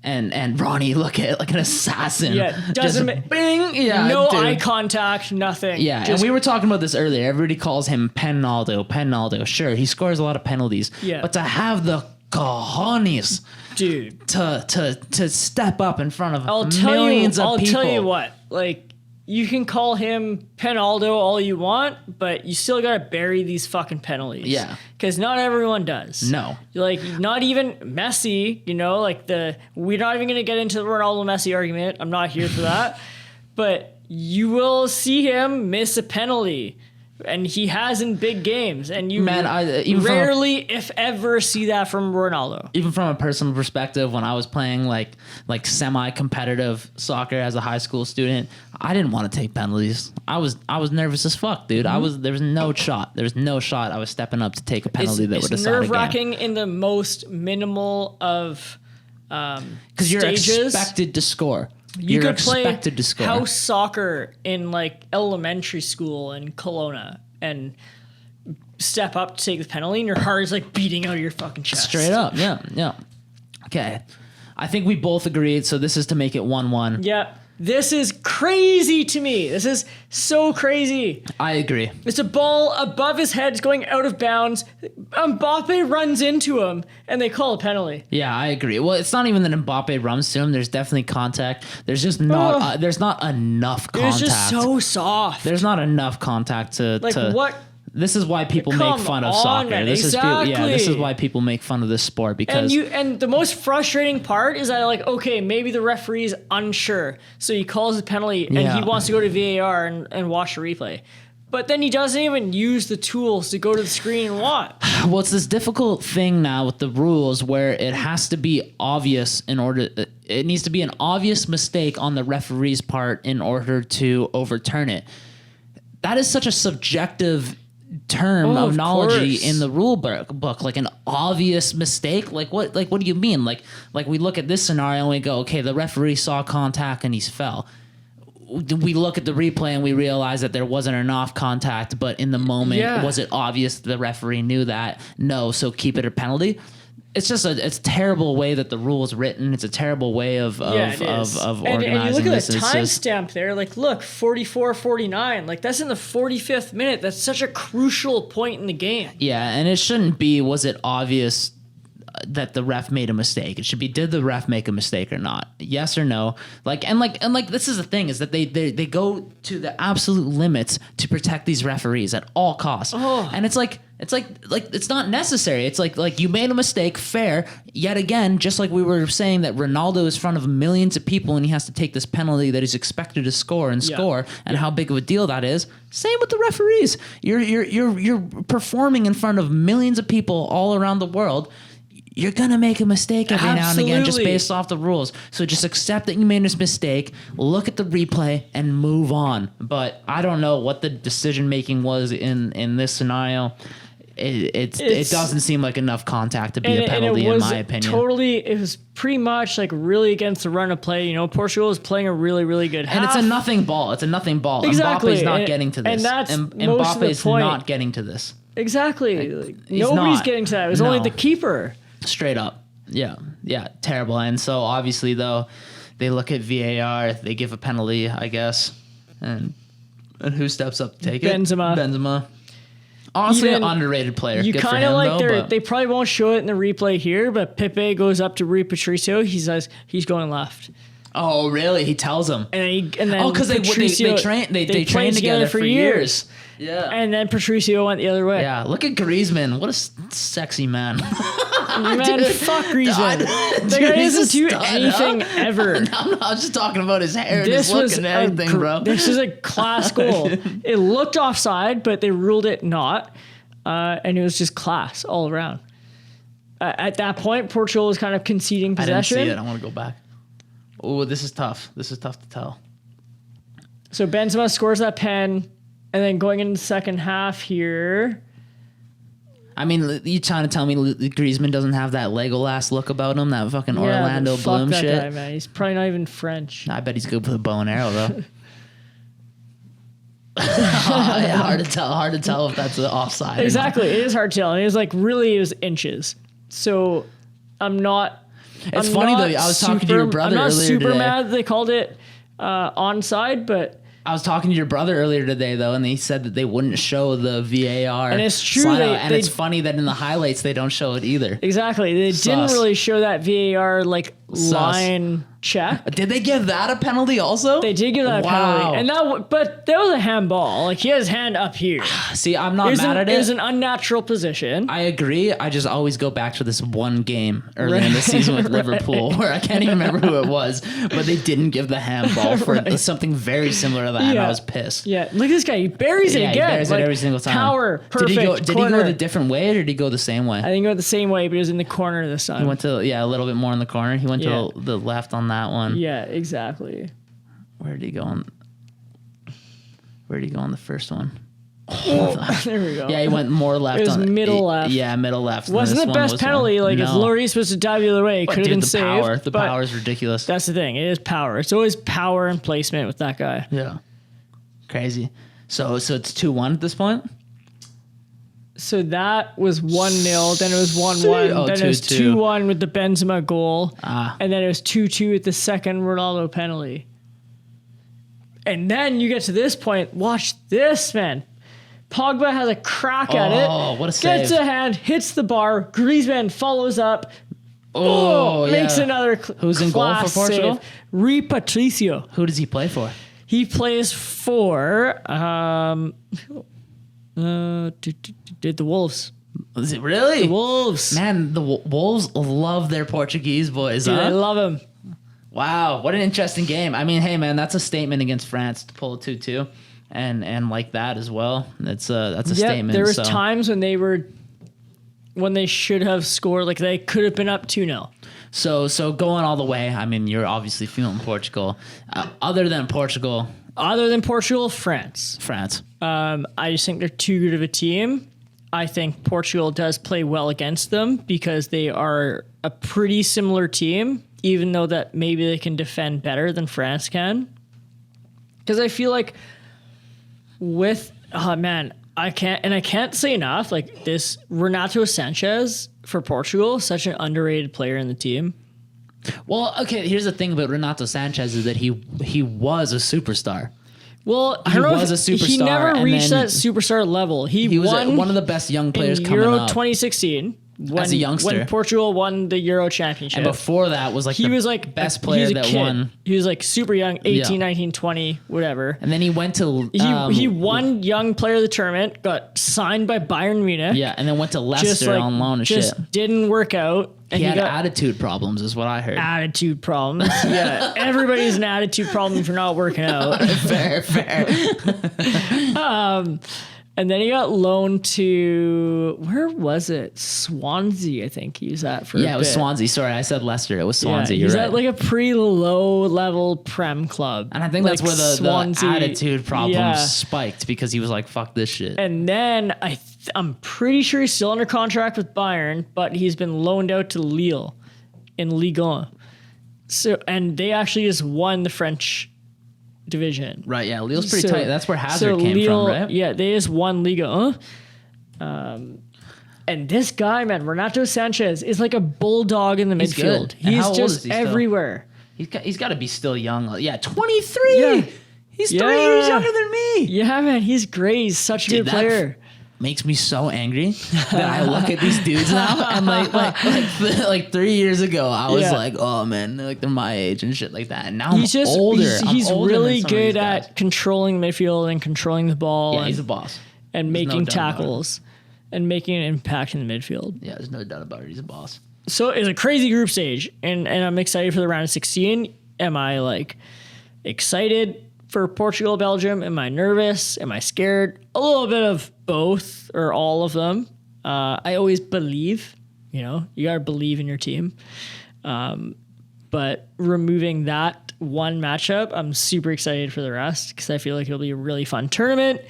And Ronnie, look at it like an assassin. Yeah, doesn't bing. Yeah, no dude. eye contact, nothing. Yeah, and we were talking about this earlier. Everybody calls him Penaldo. Sure, he scores a lot of penalties. Yeah. But to have the cojones, dude, to step up in front of I'll millions of people. I'll tell you what, like, you can call him Penaldo all you want, but you still gotta bury these fucking penalties. Yeah. Because not everyone does. No. Like, not even Messi, you know, like we're not even gonna get into the Ronaldo Messi argument. I'm not here for that. But you will see him miss a penalty. And he has in big games, and you rarely, if ever, see that from Ronaldo. Even from a personal perspective, when I was playing like semi-competitive soccer as a high school student, I didn't want to take penalties. I was nervous as fuck, dude. There was no shot. There was no shot I was stepping up to take a penalty that would decide a game. It's nerve-wracking in the most minimal of because you're stages. expected to score. You You're could play expected to score. house soccer in like elementary school in Kelowna and step up to take the penalty, and your heart is like beating out of your fucking chest. Straight up, yeah. Okay, I think we both agreed. So this is to make it 1-1. Yeah, this is crazy to me. This is so crazy. I agree. It's a ball above his head, it's going out of bounds. Mbappe runs into him, and they call a penalty. Yeah, I agree. Well, it's not even that Mbappe runs to him. There's definitely contact. There's just not. There's not enough contact. It's just so soft. There's not enough contact to. What? This is why people make fun of soccer. Man, this exactly. This is why people make fun of this sport because. And the most frustrating part is that, like, okay, maybe the referee's unsure, so he calls a penalty and he wants to go to VAR and watch the replay. But then he doesn't even use the tools to go to the screen and watch. Well, it's this difficult thing now with the rules where it has to be obvious it needs to be an obvious mistake on the referee's part in order to overturn it. That is such a subjective term of knowledge in the rule book, like an obvious mistake. Like what do you mean? Like we look at this scenario and we go, okay, the referee saw contact and he's fell. We look at the replay and we realize that there wasn't enough contact, but in the moment, was it obvious the referee knew that? No, so keep it a penalty. It's just it's a terrible way that the rule is written. It's a terrible way of organizing and you look at this. the timestamp there, like, look, 44-49. Like, that's in the 45th minute. That's such a crucial point in the game. Yeah, and it shouldn't be, was it obvious that the ref made a mistake? It should be, did the ref make a mistake or not? Yes or no? Like this is the thing, is that they go to the absolute limits to protect these referees at all costs. And it's like it's not necessary. It's like you made a mistake, fair. Yet again, just like we were saying that Ronaldo is in front of millions of people and he has to take this penalty that he's expected to score and how big of a deal that is. Same with the referees. You're performing in front of millions of people all around the world. You're going to make a mistake every now and again just based off the rules. So just accept that you made this mistake, look at the replay, and move on. But I don't know what the decision-making was in this scenario. It doesn't seem like enough contact to be a penalty, in my opinion. It was pretty much like really against the run of play. You know, Portugal is playing a really, really good half. And it's a nothing ball. Exactly. Mbappe's not getting to this. And that's most of the point. Not getting to this. Exactly. Nobody's getting to that. It was only the keeper. Straight up. Yeah, terrible. And so obviously, though, they look at VAR, they give a penalty, I guess. And who steps up to take it? Benzema. Honestly, an underrated player. You kind of like they probably won't show it in the replay here, but Pepe goes up to Rui Patricio. He says he's going left. Oh, really? He tells him. And then because they trained together for years. Yeah. And then Patricio went the other way. Yeah. Look at Griezmann. What a sexy man. Man, fuck Griezmann. The guy doesn't do anything ever. I was just talking about his hair and his look and everything, bro. This is a class goal. It looked offside, but they ruled it not. And it was just class all around. At that point, Portugal was kind of conceding possession. I didn't see it. I want to go back. Oh, this is tough. This is tough to tell. So Benzema scores that pen, and then going into the second half here. I mean, you trying to tell me Griezmann doesn't have that Legolas look about him, that fucking Orlando Bloom that shit? Guy, man. He's probably not even French. I bet he's good with a bow and arrow, though. Hard to tell if that's the offside. Exactly, it is hard to tell. And it was inches. So I'm not. It's funny though. I was talking to your brother earlier today. I'm not super mad they called it onside, but I was talking to your brother earlier today, though, and he said that they wouldn't show the VAR. And it's true. And it's funny that in the highlights they don't show it either. Exactly. They didn't really show that VAR line check. Did they give that a penalty also? They did give that a penalty. But that was a handball. Like, he had his hand up here. See, I'm not mad at it. It was an unnatural position. I agree. I just always go back to this one game early in the season with Liverpool where I can't even remember who it was, but they didn't give the handball for something very similar to that, and I was pissed. Yeah, look at this guy. He buries it again. He buries it every single time. Power, perfect. Did he go the different way, or did he go the same way? I think he went the same way, but he was in the corner this time. He went to, a little bit more in the corner. He went to the left on that one. Yeah, exactly. Where did he go on the first one? Oh, there we go. Yeah, he went more left. It was middle left. Yeah, middle left. Wasn't the best penalty. Like, if Laurie's supposed to dive the other way, it could have been saved. The power is ridiculous. That's the thing. It is power. It's always power and placement with that guy. Yeah. Crazy. So it's 2-1 at this point? So that was 1-0, then it was 1-1, then it was 2-1 with the Benzema goal, and then it was 2-2 at the second Ronaldo penalty. And then you get to this point, watch this, man. Pogba has a crack at it. Oh, what a save. Gets a hand, hits the bar, Griezmann follows up, makes another Who's in goal for Portugal? Save. Rui Patricio. Who does he play for? He plays for... did the Wolves. Is it really? The Wolves. Man, the Wolves love their Portuguese boys, Dude, huh? I love them. Wow, what an interesting game. I mean, hey, man, that's a statement against France to pull a 2-2. And like that as well. That's a statement. There was times when they should have scored, like they could have been up 2-0. So going all the way, I mean, you're obviously feeling Portugal. Other than Portugal, France. I just think they're too good of a team. I think Portugal does play well against them because they are a pretty similar team, even though that maybe they can defend better than France can. Because I feel like I can't say enough, like this Renato Sanchez for Portugal, such an underrated player in the team. Well, okay, here's the thing about Renato Sanchez is that he was a superstar. Well, he was a superstar. He never reached that superstar level. He was one of the best young players coming Euro up. 2016. As a youngster. When Portugal won the Euro Championship. And before that was he was like best player that won. He was like super young, 18, 19, 20, whatever. And then he went to... he won Young Player of the Tournament, got signed by Bayern Munich. Yeah, and then went to Leicester on loan and shit. Just didn't work out. And he had attitude problems is what I heard. Attitude problems. Yeah, everybody's an attitude problem for not working out. Fair. And then he got loaned to, where was it? Swansea, I think he was at for a bit. It was Swansea. Sorry, I said Leicester. It was Swansea. Yeah, You're right. At like a pretty low-level Prem club. And I think that's where the attitude problems spiked because he was like, fuck this shit. And then I'm pretty sure he's still under contract with Bayern, but he's been loaned out to Lille in Ligue 1. So, and they actually just won the French division. Right, yeah. Lille's pretty tight. That's where Hazard came from, right? Yeah, they just won Liga. And this guy, man, Renato Sanchez, is like a bulldog in the midfield. He's just everywhere. He's got to be still young. Yeah, 23. Yeah. He's 3 years younger than me. Yeah, man, he's great. He's such a good player. Makes me so angry that I look at these dudes now and like 3 years ago I was like, oh man, they're my age and shit like that. And now I'm older. He's really good at controlling midfield and controlling the ball. Yeah, he's a boss. And making tackles and making an impact in the midfield. Yeah, there's no doubt about it. He's a boss. So it's a crazy group stage, and I'm excited for the round of 16. Am I like excited for Portugal, Belgium? Am I nervous? Am I scared? A little bit of both or all of them. I always believe, you gotta believe in your team. But removing that one matchup, I'm super excited for the rest because I feel like it'll be a really fun tournament.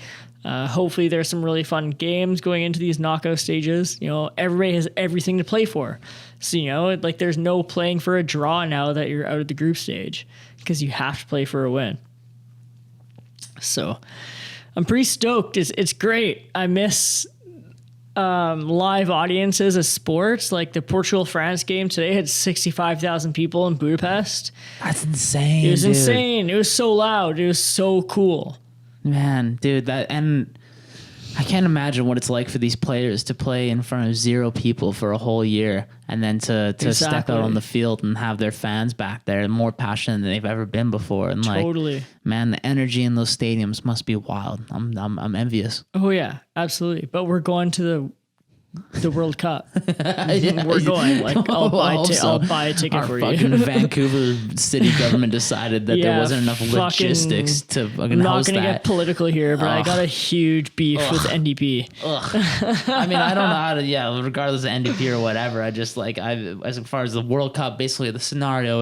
Hopefully there's some really fun games going into these knockout stages. Everybody has everything to play for. So, like there's no playing for a draw now that you're out of the group stage because you have to play for a win. So I'm pretty stoked. It's great. I miss live audiences of sports. Like the Portugal-France game today had 65,000 people in Budapest. That's insane. It was dude. insane. It was so loud. It was so cool. Man, dude, and I can't imagine what it's like for these players to play in front of 0 people for a whole year, and then to step out on the field and have their fans back there more passionate than they've ever been before. And Totally. Man, the energy in those stadiums must be wild. I'm envious. Oh yeah, absolutely. But we're going to the World Cup. We're going. Like I'll buy a ticket Our for fucking you. Vancouver city government decided that there Yeah, wasn't enough fucking- logistics to fucking I'm not host gonna that. get political here, but I got a huge beef with NDP. I mean, I don't know how to, regardless of NDP or whatever, I just as far as the World Cup, basically the scenario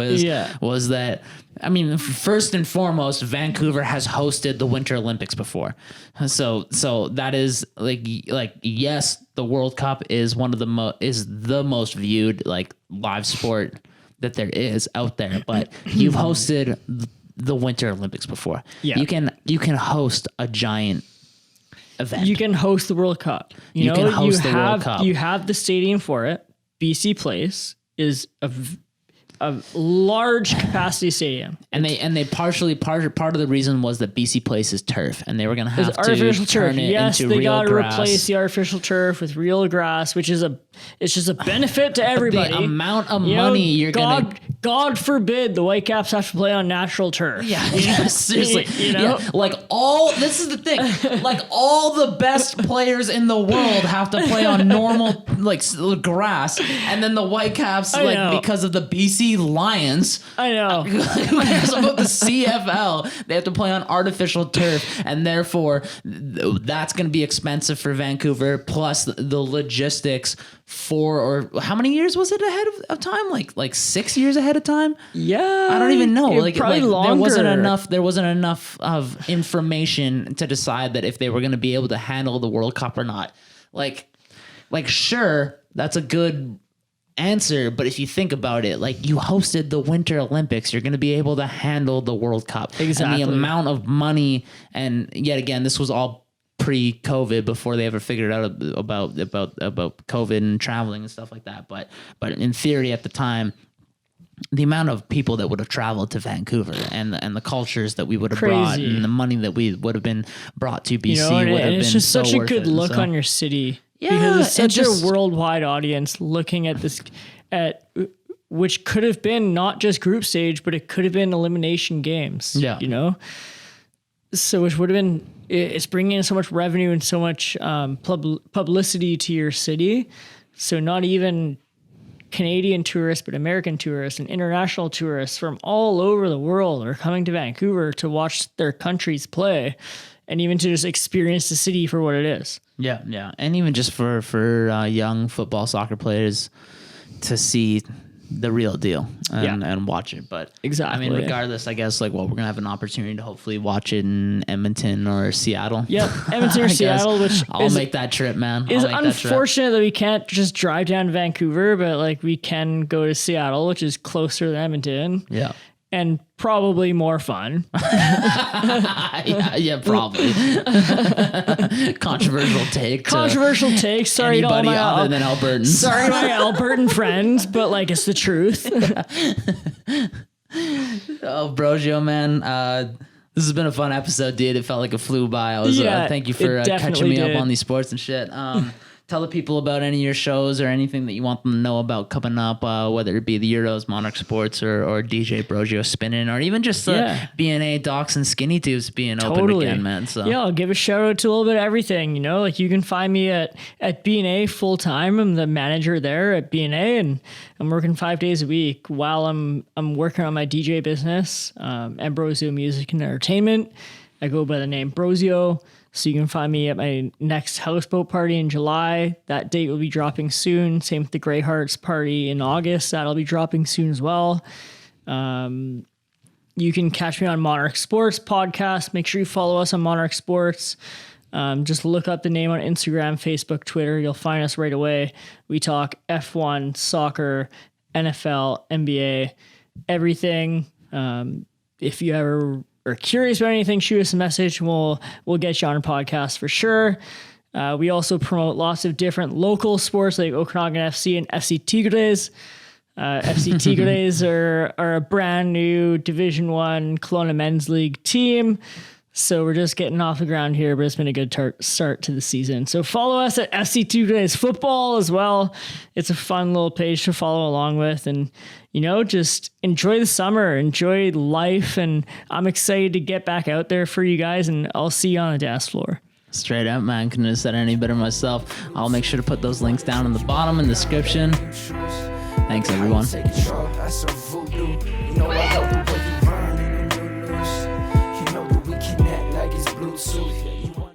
was that, I mean, first and foremost, Vancouver has hosted the Winter Olympics before. So that is like, yes, the World Cup is one of the most viewed like live sport that there is out there, but you've hosted the Winter Olympics before. Yeah. You can host a giant event. You can host the World Cup. You can host the World Cup. You have the stadium for it. BC Place is a large capacity stadium. And they partially part of the reason was that BC Place is turf, and they were gonna have to artificial turf. turn it Yes, into they real got to grass. replace the artificial turf with real grass, which is it's just a benefit to everybody. The amount of You know, money you're gonna. God forbid the Whitecaps have to play on natural turf. Yeah, seriously. You know? Yeah, this is the thing. Like all the best players in the world have to play on normal grass, and then the Whitecaps know. because of the BC Lions. I know. Because about the CFL, they have to play on artificial turf, and therefore that's going to be expensive for Vancouver. Plus the logistics or how many years was it ahead of time? Like 6 years ahead of time? Yeah, I don't even know. Probably longer. There wasn't enough of information to decide that if they were going to be able to handle the World Cup or not. Like sure, that's a good answer, but if you think about it, like you hosted the Winter Olympics, you're going to be able to handle the World Cup. Exactly. And the amount of money, and yet again, this was all pre-COVID before they ever figured out about COVID and traveling and stuff like that. But in theory at the time, the amount of people that would have traveled to Vancouver and the cultures that we would have brought and the money that we would have been brought to BC would have been it's just so such a worth good it. look So- on your city. Yeah, because it's such just- a worldwide audience looking at this, which could have been not just group stage, but it could have been elimination games. Yeah. You know? So which would have been, it's bringing in so much revenue and so much publicity to your city. So not even Canadian tourists, but American tourists and international tourists from all over the world are coming to Vancouver to watch their countries play and even to just experience the city for what it is. Yeah, and even just for young football, soccer players to see the real deal and watch it. But Exactly. I mean, regardless, I guess we're gonna have an opportunity to hopefully watch it in Edmonton or Seattle. Yep, Edmonton or I guess. Seattle, which I'll make that trip, man. is I'll make that trip. unfortunate that we can't just drive down to Vancouver, but we can go to Seattle, which is closer than Edmonton. Yeah. And probably more fun. yeah, probably. Controversial take. Controversial take. Sorry to all anybody my other than Albertans. Sorry, my Albertan friends, but it's the truth. Oh, Brosio, man. This has been a fun episode, dude. It felt like it flew by. Thank you for catching me up on these sports and shit. Tell the people about any of your shows or anything that you want them to know about coming up, whether it be the Euros, Monarch Sports, or DJ Brosio spinning, or even just B&A Docs and Skinny Tubes being open again, man. So yeah, I'll give a shout out to a little bit of everything. You can find me at B&A full time. I'm the manager there at B&A, and I'm working 5 days a week while I'm working on my DJ business, Ambrosio Music and Entertainment. I go by the name Brosio. So you can find me at my next houseboat party in July. That date will be dropping soon. Same with the Grey Hearts party in August. That'll be dropping soon as well. You can catch me on Monarch Sports podcast. Make sure you follow us on Monarch Sports. Just look up the name on Instagram, Facebook, Twitter. You'll find us right away. We talk F1, soccer, NFL, NBA, everything. If you ever are curious about anything, shoot us a message. We'll get you on a podcast for sure. We also promote lots of different local sports like Okanagan FC and FC Tigres. FC Tigres are a brand new Division 1 Kelowna Men's League team. So we're just getting off the ground here, but it's been a good start to the season. So follow us at FC Tigres Football as well. It's a fun little page to follow along with. And, just enjoy the summer, enjoy life. And I'm excited to get back out there for you guys, and I'll see you on the dance floor. Straight up, man. Couldn't have said any better myself. I'll make sure to put those links down in the bottom in the description. Thanks, everyone. So